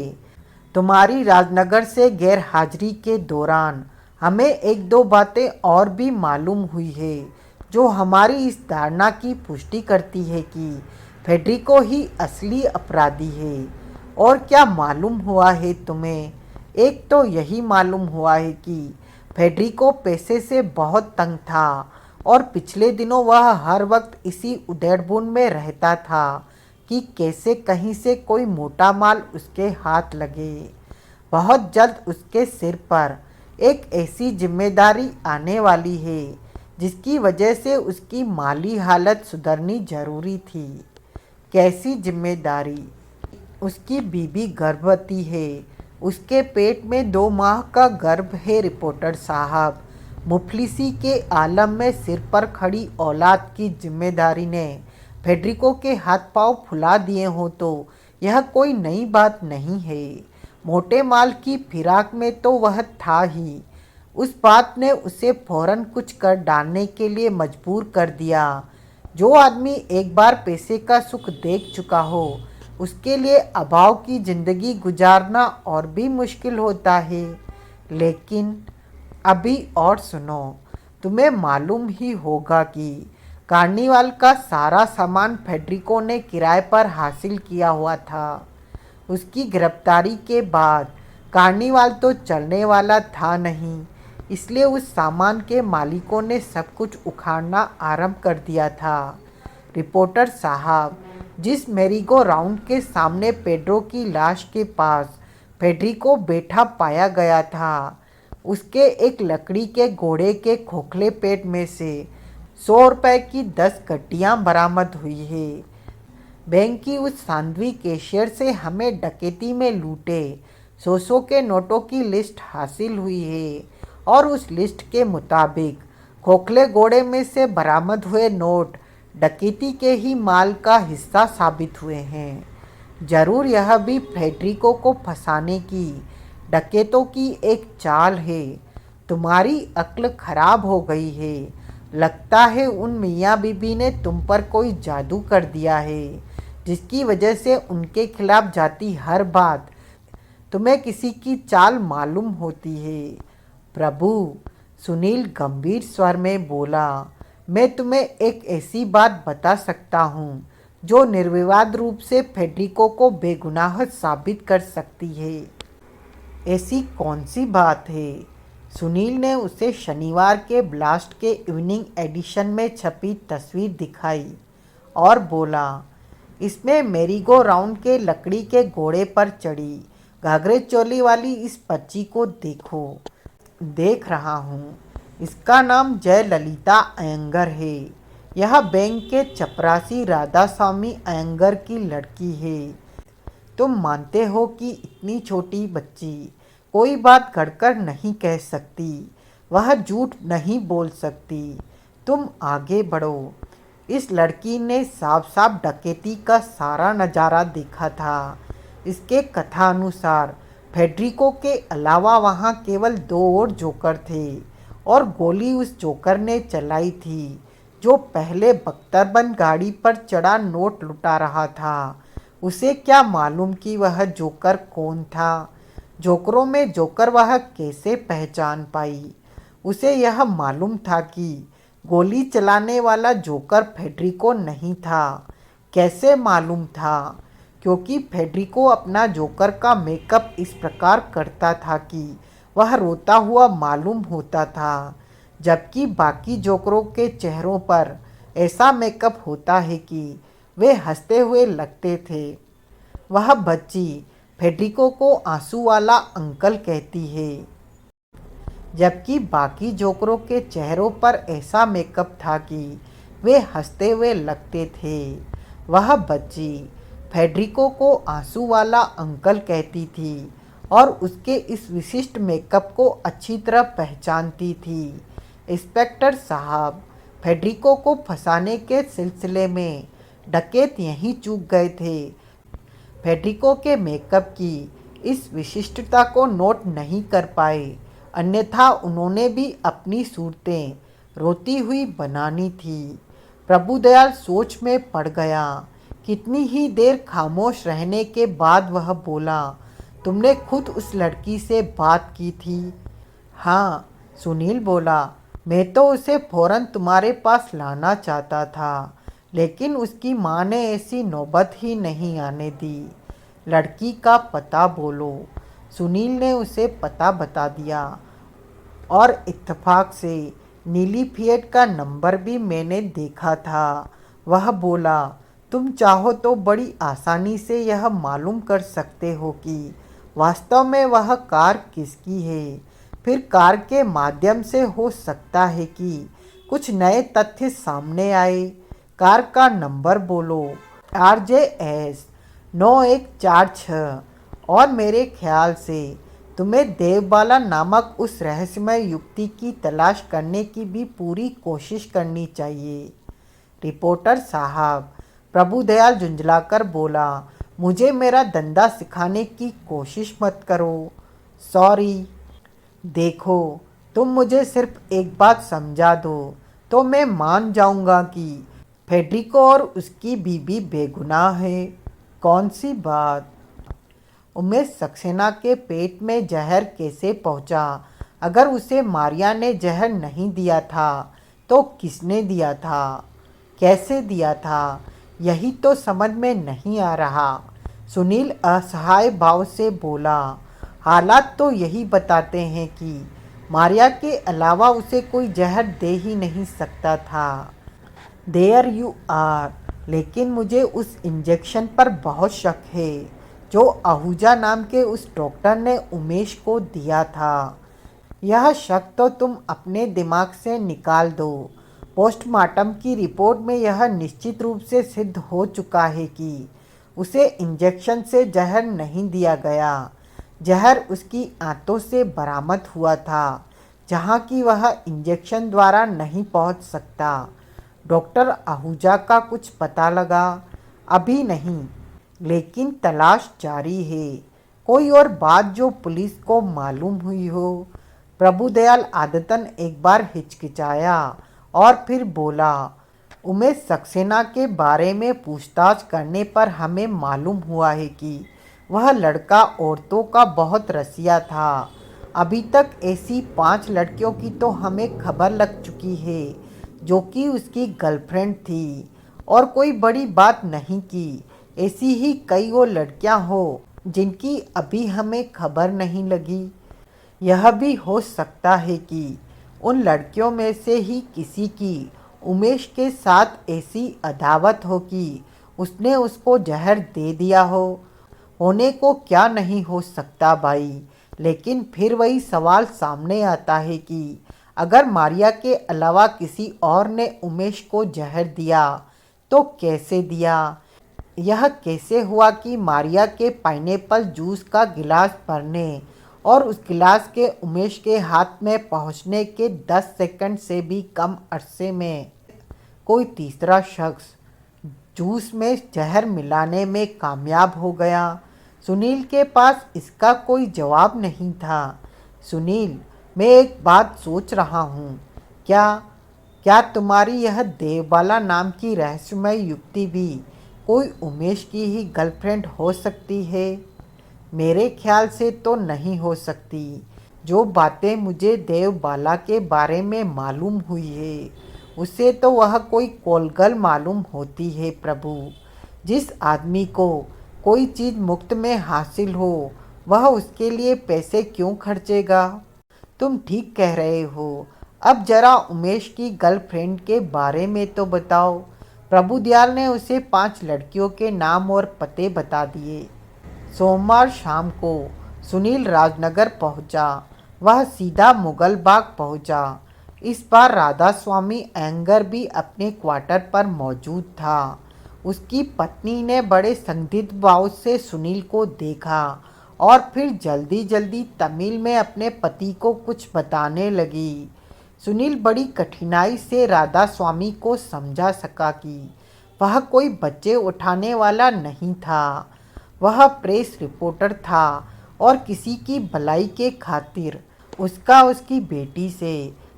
तुम्हारी राजनगर से गैर हाजिरी के दौरान हमें एक दो बातें और भी मालूम हुई है जो हमारी इस धारणा की पुष्टि करती है कि फेडरिको ही असली अपराधी है। और क्या मालूम हुआ है तुम्हें? एक तो यही मालूम हुआ है कि फेडरिको पैसे से बहुत तंग था और पिछले दिनों वह हर वक्त इसी उधेड़बुन में रहता था कि कैसे कहीं से कोई मोटा माल उसके हाथ लगे। बहुत जल्द उसके सिर पर एक ऐसी जिम्मेदारी आने वाली है जिसकी वजह से उसकी माली हालत सुधरनी जरूरी थी। कैसी जिम्मेदारी? उसकी बीबी गर्भवती है। उसके पेट में 2 माह का गर्भ है रिपोर्टर साहब। मुफलिसी के आलम में सिर पर खड़ी औलाद की जिम्मेदारी ने फेडरिको के हाथ पांव फुला दिए हो तो यह कोई नई बात नहीं है। मोटे माल की फिराक में तो वह था ही। उस बात ने उसे फौरन कुछ कर डालने के लिए मजबूर कर दिया। जो आदमी एक बार पैसे का सुख देख चुका हो उसके लिए अभाव की ज़िंदगी गुजारना और भी मुश्किल होता है। लेकिन अभी और सुनो, तुम्हें मालूम ही होगा कि कार्निवाल का सारा सामान फेडरिको ने किराए पर हासिल किया हुआ था। उसकी गिरफ्तारी के बाद कार्निवाल तो चलने वाला था नहीं, इसलिए उस सामान के मालिकों ने सब कुछ उखाड़ना आरंभ कर दिया था। रिपोर्टर साहब, जिस मेरीगो राउंड के सामने पेड्रो की लाश के पास फेडरिको बैठा पाया गया था उसके एक लकड़ी के घोड़े के खोखले पेट में से 100 रुपये की 10 गड्डियाँ बरामद हुई है। बैंक की उस सांध्वी कैशियर से हमें डकैती में लूटे 100 के नोटों की लिस्ट हासिल हुई है और उस लिस्ट के मुताबिक खोखले घोड़े में से बरामद हुए नोट डकैती के ही माल का हिस्सा साबित हुए हैं। जरूर यह भी फेडरिको को फंसाने की डकैतों की एक चाल है। तुम्हारी अक्ल खराब हो गई है। लगता है उन मियाँ बीबी ने तुम पर कोई जादू कर दिया है जिसकी वजह से उनके खिलाफ जाती हर बात तुम्हें किसी की चाल मालूम होती है। प्रभु, सुनील गंभीर स्वर में बोला, मैं तुम्हें एक ऐसी बात बता सकता हूँ जो निर्विवाद रूप से फेडरिको को बेगुनाह साबित कर सकती है। ऐसी कौन सी बात है? सुनील ने उसे शनिवार के ब्लास्ट के इवनिंग एडिशन में छपी तस्वीर दिखाई और बोला, इसमें मेरीगो राउंड के लकड़ी के घोड़े पर चढ़ी घाघरे चोली वाली इस बच्ची को देखो। देख रहा हूँ। इसका नाम जयललिता अयंगर है। यह बैंक के चपरासी राधास्वामी अयंगर की लड़की है। तुम मानते हो कि इतनी छोटी बच्ची कोई बात घड़कर नहीं कह सकती, वह झूठ नहीं बोल सकती। तुम आगे बढ़ो। इस लड़की ने साफ साफ डकैती का सारा नज़ारा देखा था। इसके कथानुसार फेडरिको के अलावा वहाँ केवल 2 और जोकर थे और गोली उस जोकर ने चलाई थी जो पहले बख्तरबंद गाड़ी पर चढ़ा नोट लुटा रहा था। उसे क्या मालूम कि वह जोकर कौन था? जोकरों में जोकर वह कैसे पहचान पाई? उसे यह मालूम था कि गोली चलाने वाला जोकर फेडरिको नहीं था। कैसे मालूम था? क्योंकि फेडरिको अपना जोकर का मेकअप इस प्रकार करता था कि वह रोता हुआ मालूम होता था, जबकि बाकी जोकरों के चेहरों पर ऐसा मेकअप होता है कि वे हंसते हुए लगते थे। वह बच्ची फेडरिको को आंसू वाला अंकल कहती है, जबकि बाकी जोकरों के चेहरों पर ऐसा मेकअप था कि वे हंसते हुए लगते थे। वह बच्ची फेडरिको को आंसू वाला अंकल कहती थी और उसके इस विशिष्ट मेकअप को अच्छी तरह पहचानती थी। इंस्पेक्टर साहब, फेडरिको को फंसाने के सिलसिले में डकैत यहीं चूक गए थे। फेडरिको के मेकअप की इस विशिष्टता को नोट नहीं कर पाए, अन्यथा उन्होंने भी अपनी सूरतें रोती हुई बनानी थी। प्रभुदयाल सोच में पड़ गया। कितनी ही देर खामोश रहने के बाद वह बोला, तुमने खुद उस लड़की से बात की थी? हाँ, सुनील बोला, मैं तो उसे फौरन तुम्हारे पास लाना चाहता था, लेकिन उसकी माँ ने ऐसी नौबत ही नहीं आने दी। लड़की का पता बोलो। सुनील ने उसे पता बता दिया और इत्तेफाक से नीली फिएट का नंबर भी मैंने देखा था। वह बोला, तुम चाहो तो बड़ी आसानी से यह मालूम कर सकते हो कि वास्तव में वह कार किसकी है। फिर कार के माध्यम से हो सकता है कि कुछ नए तथ्य सामने आए। कार का नंबर बोलो, RJS 9146। और मेरे ख्याल से तुम्हें देवबाला नामक उस रहस्यमय युक्ति की तलाश करने की भी पूरी कोशिश करनी चाहिए। रिपोर्टर साहब, प्रभुदयाल झुंझलाकर बोला, मुझे मेरा धंधा सिखाने की कोशिश मत करो। सॉरी। देखो, तुम मुझे सिर्फ एक बात समझा दो तो मैं मान जाऊंगा कि फेडरिको और उसकी बीबी बेगुनाह है। कौन सी बात? उमेश सक्सेना के पेट में जहर कैसे पहुंचा? अगर उसे मारिया ने जहर नहीं दिया था तो किसने दिया था? कैसे दिया था? यही तो समझ में नहीं आ रहा। सुनील असहाय भाव से बोला, हालात तो यही बताते हैं कि मारिया के अलावा उसे कोई जहर दे ही नहीं सकता था। There you are. लेकिन मुझे उस इंजेक्शन पर बहुत शक है जो आहूजा नाम के उस डॉक्टर ने उमेश को दिया था। यह शक तो तुम अपने दिमाग से निकाल दो। पोस्टमार्टम की रिपोर्ट में यह निश्चित रूप से सिद्ध हो चुका है कि उसे इंजेक्शन से जहर नहीं दिया गया। जहर उसकी आंतों से बरामद हुआ था, जहाँ की वह इंजेक्शन द्वारा नहीं पहुँच सकता। डॉक्टर आहूजा का कुछ पता लगा? अभी नहीं, लेकिन तलाश जारी है। कोई और बात जो पुलिस को मालूम हुई हो? प्रभुदयाल आदतन एक बार हिचकिचाया और फिर बोला, उमेश सक्सेना के बारे में पूछताछ करने पर हमें मालूम हुआ है कि वह लड़का औरतों का बहुत रसिया था। अभी तक ऐसी 5 लड़कियों की तो हमें खबर लग चुकी है जो कि उसकी गर्लफ्रेंड थी। और कोई बड़ी बात नहीं कि ऐसी ही कई वो लड़कियां हो जिनकी अभी हमें खबर नहीं लगी। यह भी हो सकता है कि उन लड़कियों में से ही किसी की उमेश के साथ ऐसी अदावत हो कि उसने उसको जहर दे दिया हो। होने को क्या नहीं हो सकता भाई, लेकिन फिर वही सवाल सामने आता है कि अगर मारिया के अलावा किसी और ने उमेश को जहर दिया तो कैसे दिया। यह कैसे हुआ कि मारिया के पाइनएप्पल जूस का गिलास भरने और उस गिलास के उमेश के हाथ में पहुंचने के 10 सेकंड से भी कम अरसे में कोई तीसरा शख्स जूस में जहर मिलाने में कामयाब हो गया। सुनील के पास इसका कोई जवाब नहीं था। सुनील, मैं एक बात सोच रहा हूँ। क्या क्या तुम्हारी यह देवबाला नाम की रहस्यमय युक्ति भी कोई उमेश की ही गर्लफ्रेंड हो सकती है? मेरे ख्याल से तो नहीं हो सकती। जो बातें मुझे देवबाला के बारे में मालूम हुई है उसे तो वह कोई कोलगल मालूम होती है प्रभु। जिस आदमी को कोई चीज़ मुफ्त में हासिल हो वह उसके लिए पैसे क्यों खर्चेगा। तुम ठीक कह रहे हो। अब जरा उमेश की गर्लफ्रेंड के बारे में तो बताओ। प्रभुदयाल ने उसे 5 लड़कियों के नाम और पते बता दिए। सोमवार शाम को सुनील राजनगर पहुंचा। वह सीधा मुगल बाग पहुंचा। इस बार राधा स्वामी अयंगर भी अपने क्वार्टर पर मौजूद था। उसकी पत्नी ने बड़े संदिग्ध भाव से सुनील को देखा और फिर जल्दी जल्दी तमिल में अपने पति को कुछ बताने लगी। सुनील बड़ी कठिनाई से राधा स्वामी को समझा सका कि वह कोई बच्चे उठाने वाला नहीं था। वह प्रेस रिपोर्टर था और किसी की भलाई के खातिर उसकी बेटी से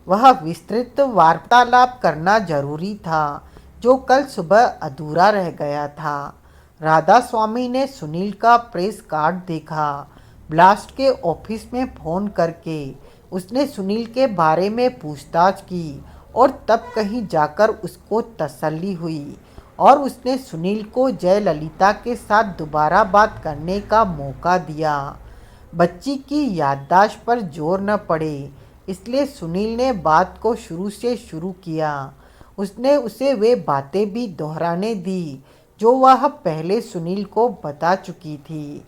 वह विस्तृत वार्तालाप करना जरूरी था जो कल सुबह अधूरा रह गया था। राधा स्वामी ने सुनील का प्रेस कार्ड देखा। ब्लास्ट के ऑफिस में फ़ोन करके उसने सुनील के बारे में पूछताछ की और तब कहीं जाकर उसको तसल्ली हुई और उसने सुनील को जयललिता के साथ दोबारा बात करने का मौका दिया। बच्ची की याददाश्त पर जोर न पड़े इसलिए सुनील ने बात को शुरू से शुरू किया। उसने उसे वे बातें भी दोहराने दी जो वह पहले सुनील को बता चुकी थी।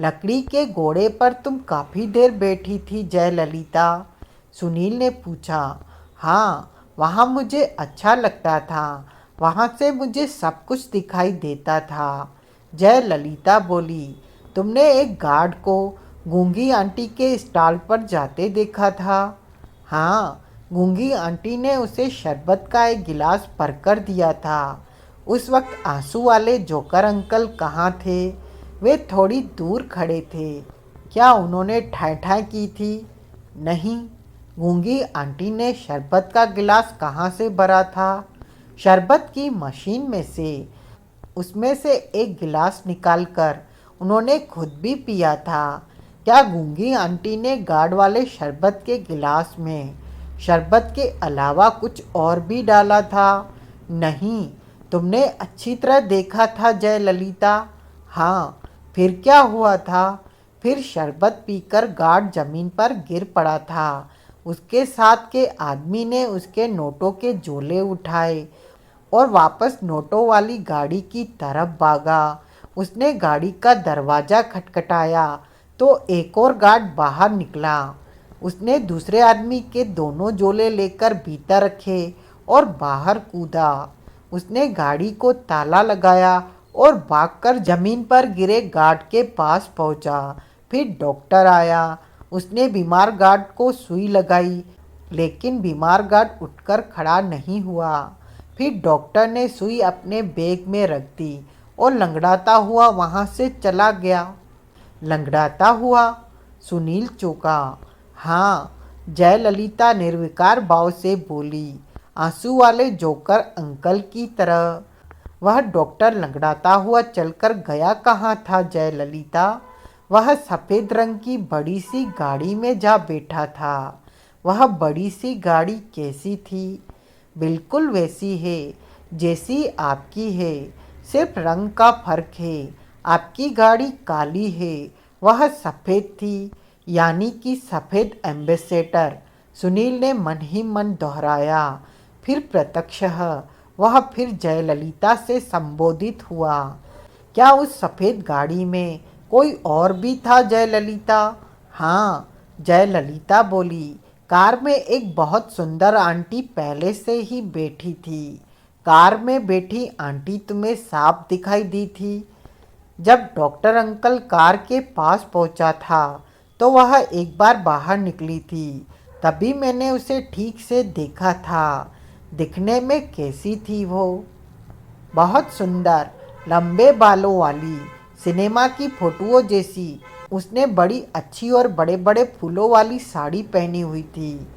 लकड़ी के घोड़े पर तुम काफ़ी देर बैठी थी जयललिता? सुनील ने पूछा। हाँ, वहाँ मुझे अच्छा लगता था। वहाँ से मुझे सब कुछ दिखाई देता था। जयललिता बोली। तुमने एक गार्ड को गूंगी आंटी के स्टॉल पर जाते देखा था? हाँ, गूंगी आंटी ने उसे शरबत का एक गिलास भरकर दिया था। उस वक्त आंसू वाले जोकर अंकल कहाँ थे? वे थोड़ी दूर खड़े थे। क्या उन्होंने ठाय ठाय की थी? नहीं। गूंगी आंटी ने शरबत का गिलास कहाँ से भरा था? शरबत की मशीन में से। उसमें से एक गिलास निकालकर उन्होंने खुद भी पिया था। क्या गूंगी आंटी ने गार्ड वाले शरबत के गिलास में शरबत के अलावा कुछ और भी डाला था? नहीं। तुमने अच्छी तरह देखा था जयललिता? हाँ। फिर क्या हुआ था? फिर शरबत पीकर गार्ड जमीन पर गिर पड़ा था। उसके साथ के आदमी ने उसके नोटों के झोले उठाए और वापस नोटों वाली गाड़ी की तरफ भागा। उसने गाड़ी का दरवाज़ा खटखटाया तो एक और गार्ड बाहर निकला। उसने दूसरे आदमी के दोनों झोले लेकर भीतर रखे और बाहर कूदा। उसने गाड़ी को ताला लगाया और भागकर जमीन पर गिरे गार्ड के पास पहुंचा। फिर डॉक्टर आया। उसने बीमार गार्ड को सुई लगाई लेकिन बीमार गार्ड उठकर खड़ा नहीं हुआ। फिर डॉक्टर ने सुई अपने बैग में रख दी और लंगड़ाता हुआ वहाँ से चला गया। लंगड़ाता हुआ? सुनील चौंका। हाँ, जयललिता निर्विकार भाव से बोली, आंसू वाले जोकर अंकल की तरह। वह डॉक्टर लंगड़ाता हुआ चलकर गया कहाँ था जयललिता? वह सफ़ेद रंग की बड़ी सी गाड़ी में जा बैठा था। वह बड़ी सी गाड़ी कैसी थी? बिल्कुल वैसी है जैसी आपकी है, सिर्फ रंग का फर्क है। आपकी गाड़ी काली है, वह सफ़ेद थी। यानी कि सफ़ेद एम्बेसडर, सुनील ने मन ही मन दोहराया। फिर प्रत्यक्षः वह फिर जयललिता से संबोधित हुआ। क्या उस सफ़ेद गाड़ी में कोई और भी था जयललिता? हाँ, जयललिता बोली। कार में एक बहुत सुंदर आंटी पहले से ही बैठी थी। कार में बैठी आंटी तुम्हें साफ दिखाई दी थी? जब डॉक्टर अंकल कार के पास पहुंचा था तो वह एक बार बाहर निकली थी, तभी मैंने उसे ठीक से देखा था। दिखने में कैसी थी वो? बहुत सुंदर, लंबे बालों वाली, सिनेमा की फोटोओं जैसी। उसने बड़ी अच्छी और बड़े बड़े फूलों वाली साड़ी पहनी हुई थी।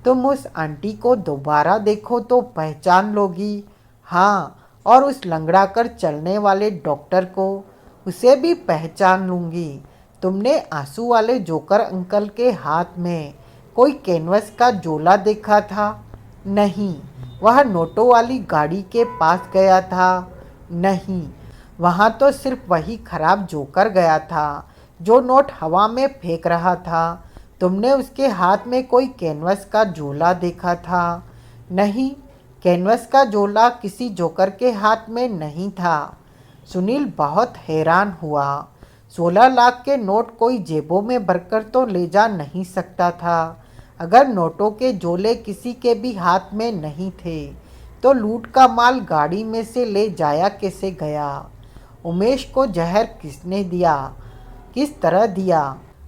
तुम उस आंटी को दोबारा देखो तो पहचान लोगी। हाँ, और उस लंगड़ा कर चलने वाले डॉक्टर को, उसे भी पहचान लूँगी। तुमने आंसू वाले जोकर अंकल के हाथ में कोई कैनवस का झोला देखा था? नहीं। वह नोटों वाली गाड़ी के पास गया था? नहीं। वहाँ तो सिर्फ वही खराब जोकर गया था जो नोट हवा में फेंक रहा था। तुमने उसके हाथ में कोई कैनवस का झोला देखा था? नहीं, कैनवस का झोला किसी जोकर के हाथ में नहीं था। सुनील बहुत हैरान हुआ। 16 लाख के नोट कोई जेबों में भरकर तो ले जा नहीं सकता था। अगर नोटों के झोले किसी के भी हाथ में नहीं थे तो लूट का माल गाड़ी में से ले जाया कैसे गया? उमेश को जहर किसने दिया? किस तरह दिया?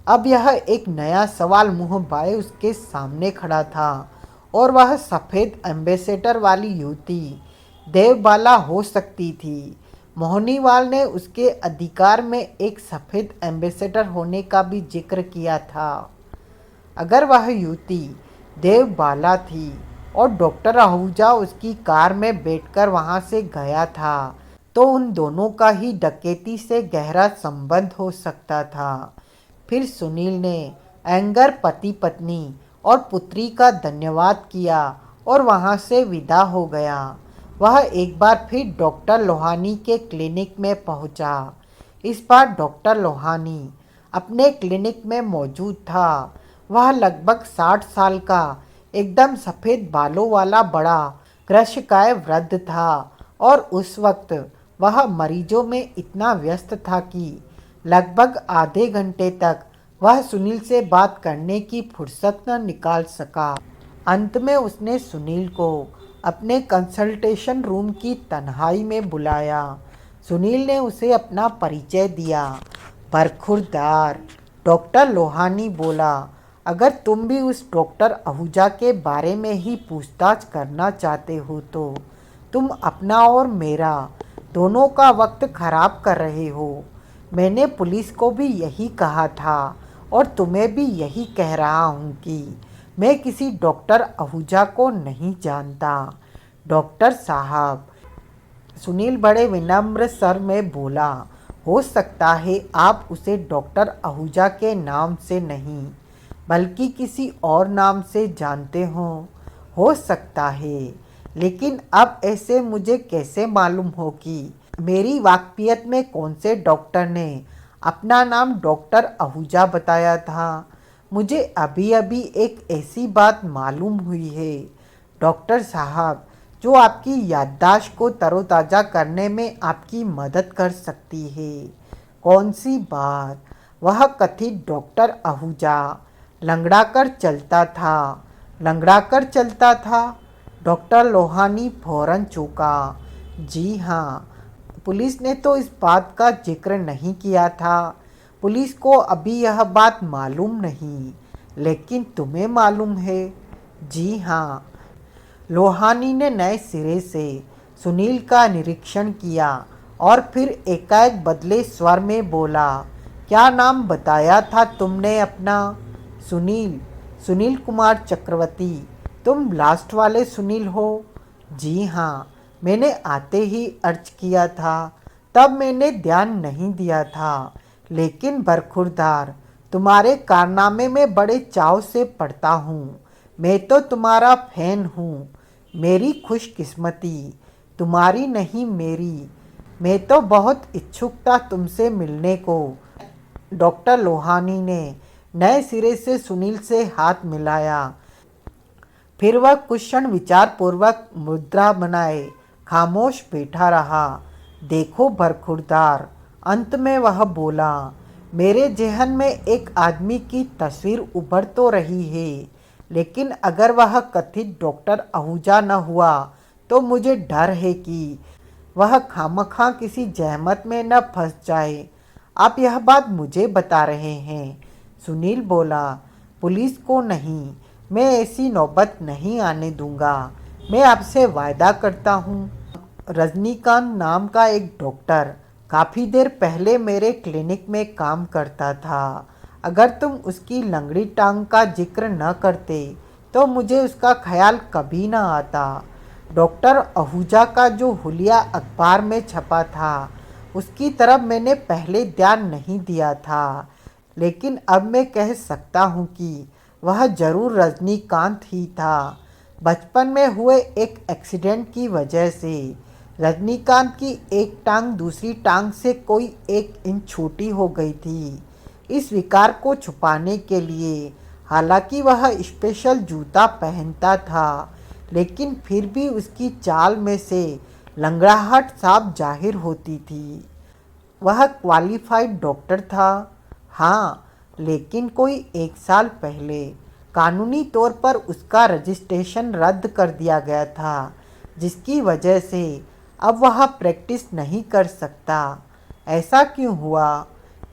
अब यह एक नया सवाल मुंह बाए उसके सामने खड़ा था। और वह सफ़ेद एम्बेसडर वाली युवती देवबाला हो सकती थी। मोहनीवाल ने उसके अधिकार में एक सफ़ेद एम्बेसडर होने का भी जिक्र किया था। अगर वह युवती देवबाला थी और डॉक्टर आहूजा उसकी कार में बैठकर वहां से गया था, तो उन दोनों का ही डकैती से गहरा संबंध हो सकता था। फिर सुनील ने एंगर पति पत्नी और पुत्री का धन्यवाद किया और वहां से विदा हो गया। वह एक बार फिर डॉक्टर लोहानी के क्लिनिक में पहुंचा। इस बार डॉक्टर लोहानी अपने क्लिनिक में मौजूद था। वह लगभग 60 साल का, एकदम सफ़ेद बालों वाला बड़ा कृशकाय वृद्ध था और उस वक्त वह मरीजों में इतना व्यस्त था कि लगभग आधे घंटे तक वह सुनील से बात करने की फुर्सत न निकाल सका। अंत में उसने सुनील को अपने कंसल्टेशन रूम की तन्हाई में बुलाया। सुनील ने उसे अपना परिचय दिया। बरखुरदार, डॉक्टर लोहानी बोला, अगर तुम भी उस डॉक्टर आहूजा के बारे में ही पूछताछ करना चाहते हो तो तुम अपना और मेरा दोनों का वक्त खराब कर रहे हो। मैंने पुलिस को भी यही कहा था और तुम्हें भी यही कह रहा हूँ कि मैं किसी डॉक्टर आहूजा को नहीं जानता। डॉक्टर साहब, सुनील बड़े विनम्र स्वर में बोला, हो सकता है आप उसे डॉक्टर आहूजा के नाम से नहीं बल्कि किसी और नाम से जानते हो सकता है। लेकिन अब ऐसे मुझे कैसे मालूम हो कि मेरी वाकफियत में कौन से डॉक्टर ने अपना नाम डॉक्टर आहूजा बताया था? मुझे अभी अभी एक ऐसी बात मालूम हुई है डॉक्टर साहब, जो आपकी याददाश्त को तरोताज़ा करने में आपकी मदद कर सकती है। कौन सी बात? वह कथित डॉक्टर आहूजा लंगड़ा कर चलता था। लंगड़ा कर चलता था? डॉक्टर लोहानी फौरन चौंका। जी हाँ, पुलिस ने तो इस बात का जिक्र नहीं किया था। पुलिस को अभी यह बात मालूम नहीं, लेकिन तुम्हें मालूम है? जी हाँ। लोहानी ने नए सिरे से सुनील का निरीक्षण किया और फिर एकाएक बदले स्वर में बोला, क्या नाम बताया था तुमने अपना? सुनील, सुनील कुमार चक्रवर्ती। तुम लास्ट वाले सुनील हो? जी हाँ, मैंने आते ही अर्ज किया था, तब मैंने ध्यान नहीं दिया था। लेकिन बरखुरदार, तुम्हारे कारनामे में बड़े चाव से पढ़ता हूँ। मैं तो तुम्हारा फैन हूँ। मेरी खुशकिस्मती, तुम्हारी नहीं मेरी। मैं तो बहुत इच्छुक था तुमसे मिलने को। डॉक्टर लोहानी ने नए सिरे से सुनील से हाथ मिलाया। फिर वह कुछ क्षण विचारपूर्वक मुद्रा बनाए खामोश बैठा रहा। देखो बरखुरदार, अंत में वह बोला, मेरे जहन में एक आदमी की तस्वीर उभर तो रही है, लेकिन अगर वह कथित डॉक्टर आहूजा न हुआ तो मुझे डर है कि वह खामखा किसी जहमत में न फंस जाए। आप यह बात मुझे बता रहे हैं? सुनील बोला, पुलिस को नहीं, मैं ऐसी नौबत नहीं आने दूंगा। मैं आपसे वायदा करता हूँ। रजनीकांत नाम का एक डॉक्टर काफ़ी देर पहले मेरे क्लिनिक में काम करता था। अगर तुम उसकी लंगड़ी टांग का जिक्र न करते तो मुझे उसका ख्याल कभी न आता। डॉक्टर आहूजा का जो हुलिया अखबार में छपा था उसकी तरफ मैंने पहले ध्यान नहीं दिया था, लेकिन अब मैं कह सकता हूँ कि वह जरूर रजनीकांत ही था। बचपन में हुए एक एक्सीडेंट की वजह से रजनीकांत की एक टांग दूसरी टांग से कोई 1 इंच छोटी हो गई थी। इस विकार को छुपाने के लिए हालांकि वह स्पेशल जूता पहनता था, लेकिन फिर भी उसकी चाल में से लंगड़ाहट साफ जाहिर होती थी। वह क्वालिफाइड डॉक्टर था, हाँ, लेकिन कोई 1 साल पहले कानूनी तौर पर उसका रजिस्ट्रेशन रद्द कर दिया गया था, जिसकी वजह से अब वह प्रैक्टिस नहीं कर सकता। ऐसा क्यों हुआ?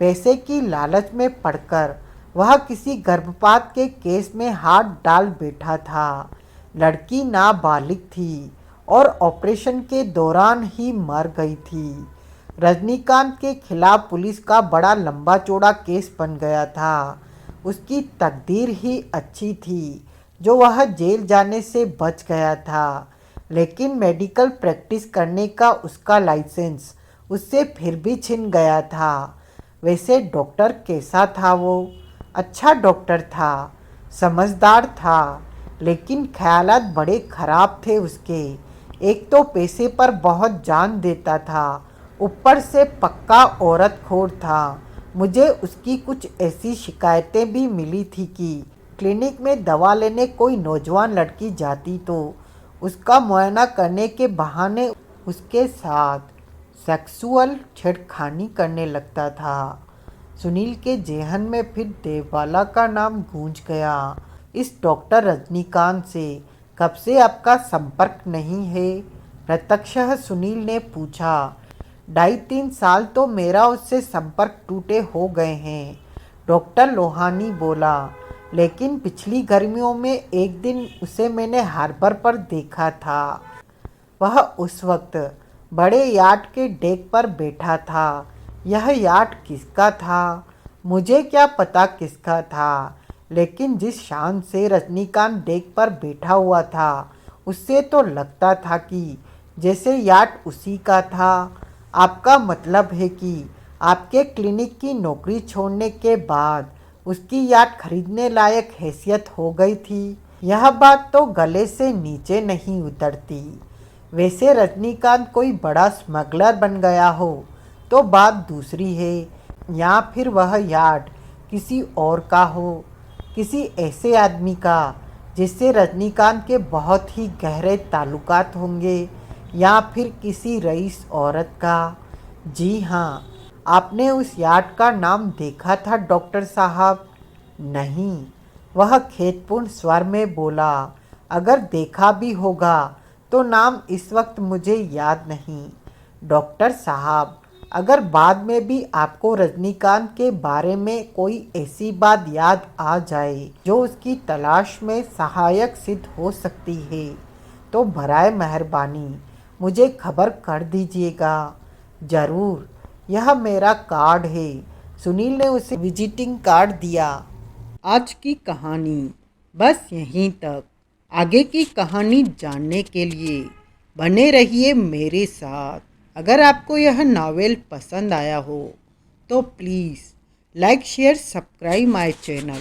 पैसे की लालच में पड़कर वह किसी गर्भपात के केस में हाथ डाल बैठा था। लड़की नाबालिग थी और ऑपरेशन के दौरान ही मर गई थी। रजनीकांत के खिलाफ पुलिस का बड़ा लंबा चौड़ा केस बन गया था। उसकी तकदीर ही अच्छी थी जो वह जेल जाने से बच गया था, लेकिन मेडिकल प्रैक्टिस करने का उसका लाइसेंस उससे फिर भी छिन गया था। वैसे डॉक्टर कैसा था वो? अच्छा डॉक्टर था, समझदार था, लेकिन ख्यालात बड़े खराब थे उसके। एक तो पैसे पर बहुत जान देता था, ऊपर से पक्का औरत खोर था। मुझे उसकी कुछ ऐसी शिकायतें भी मिली थी कि क्लिनिक में दवा लेने कोई नौजवान लड़की जाती तो उसका मुआयना करने के बहाने उसके साथ सेक्सुअल छेड़खानी करने लगता था। सुनील के जेहन में फिर देवबाला का नाम गूंज गया। इस डॉक्टर रजनीकांत से कब से आपका संपर्क नहीं है? प्रत्यक्षः सुनील ने पूछा। 2.5-3 साल तो मेरा उससे संपर्क टूटे हो गए हैं, डॉक्टर लोहानी बोला, लेकिन पिछली गर्मियों में एक दिन उसे मैंने हार्बर पर देखा था। वह उस वक्त बड़े याट के डेक पर बैठा था। यह याट किसका था? मुझे क्या पता किसका था, लेकिन जिस शान से रजनीकांत डेक पर बैठा हुआ था उससे तो लगता था कि जैसे याट उसी का था। आपका मतलब है कि आपके क्लिनिक की नौकरी छोड़ने के बाद उसकी याट खरीदने लायक हैसियत हो गई थी? यह बात तो गले से नीचे नहीं उतरती। वैसे रजनीकांत कोई बड़ा स्मगलर बन गया हो तो बात दूसरी है, या फिर वह याट किसी और का हो, किसी ऐसे आदमी का जिससे रजनीकांत के बहुत ही गहरे ताल्लुकात होंगे, या फिर किसी रईस औरत का। जी हाँ, आपने उस याट का नाम देखा था डॉक्टर साहब? नहीं, वह खेदपूर्ण स्वर में बोला, अगर देखा भी होगा तो नाम इस वक्त मुझे याद नहीं। डॉक्टर साहब, अगर बाद में भी आपको रजनीकांत के बारे में कोई ऐसी बात याद आ जाए जो उसकी तलाश में सहायक सिद्ध हो सकती है तो बराए मेहरबानी मुझे खबर कर दीजिएगा। ज़रूर, यह मेरा कार्ड है। सुनील ने उसे विजिटिंग कार्ड दिया। आज की कहानी बस यहीं तक। आगे की कहानी जानने के लिए बने रहिए मेरे साथ। अगर आपको यह नावल पसंद आया हो तो please like share subscribe my channel.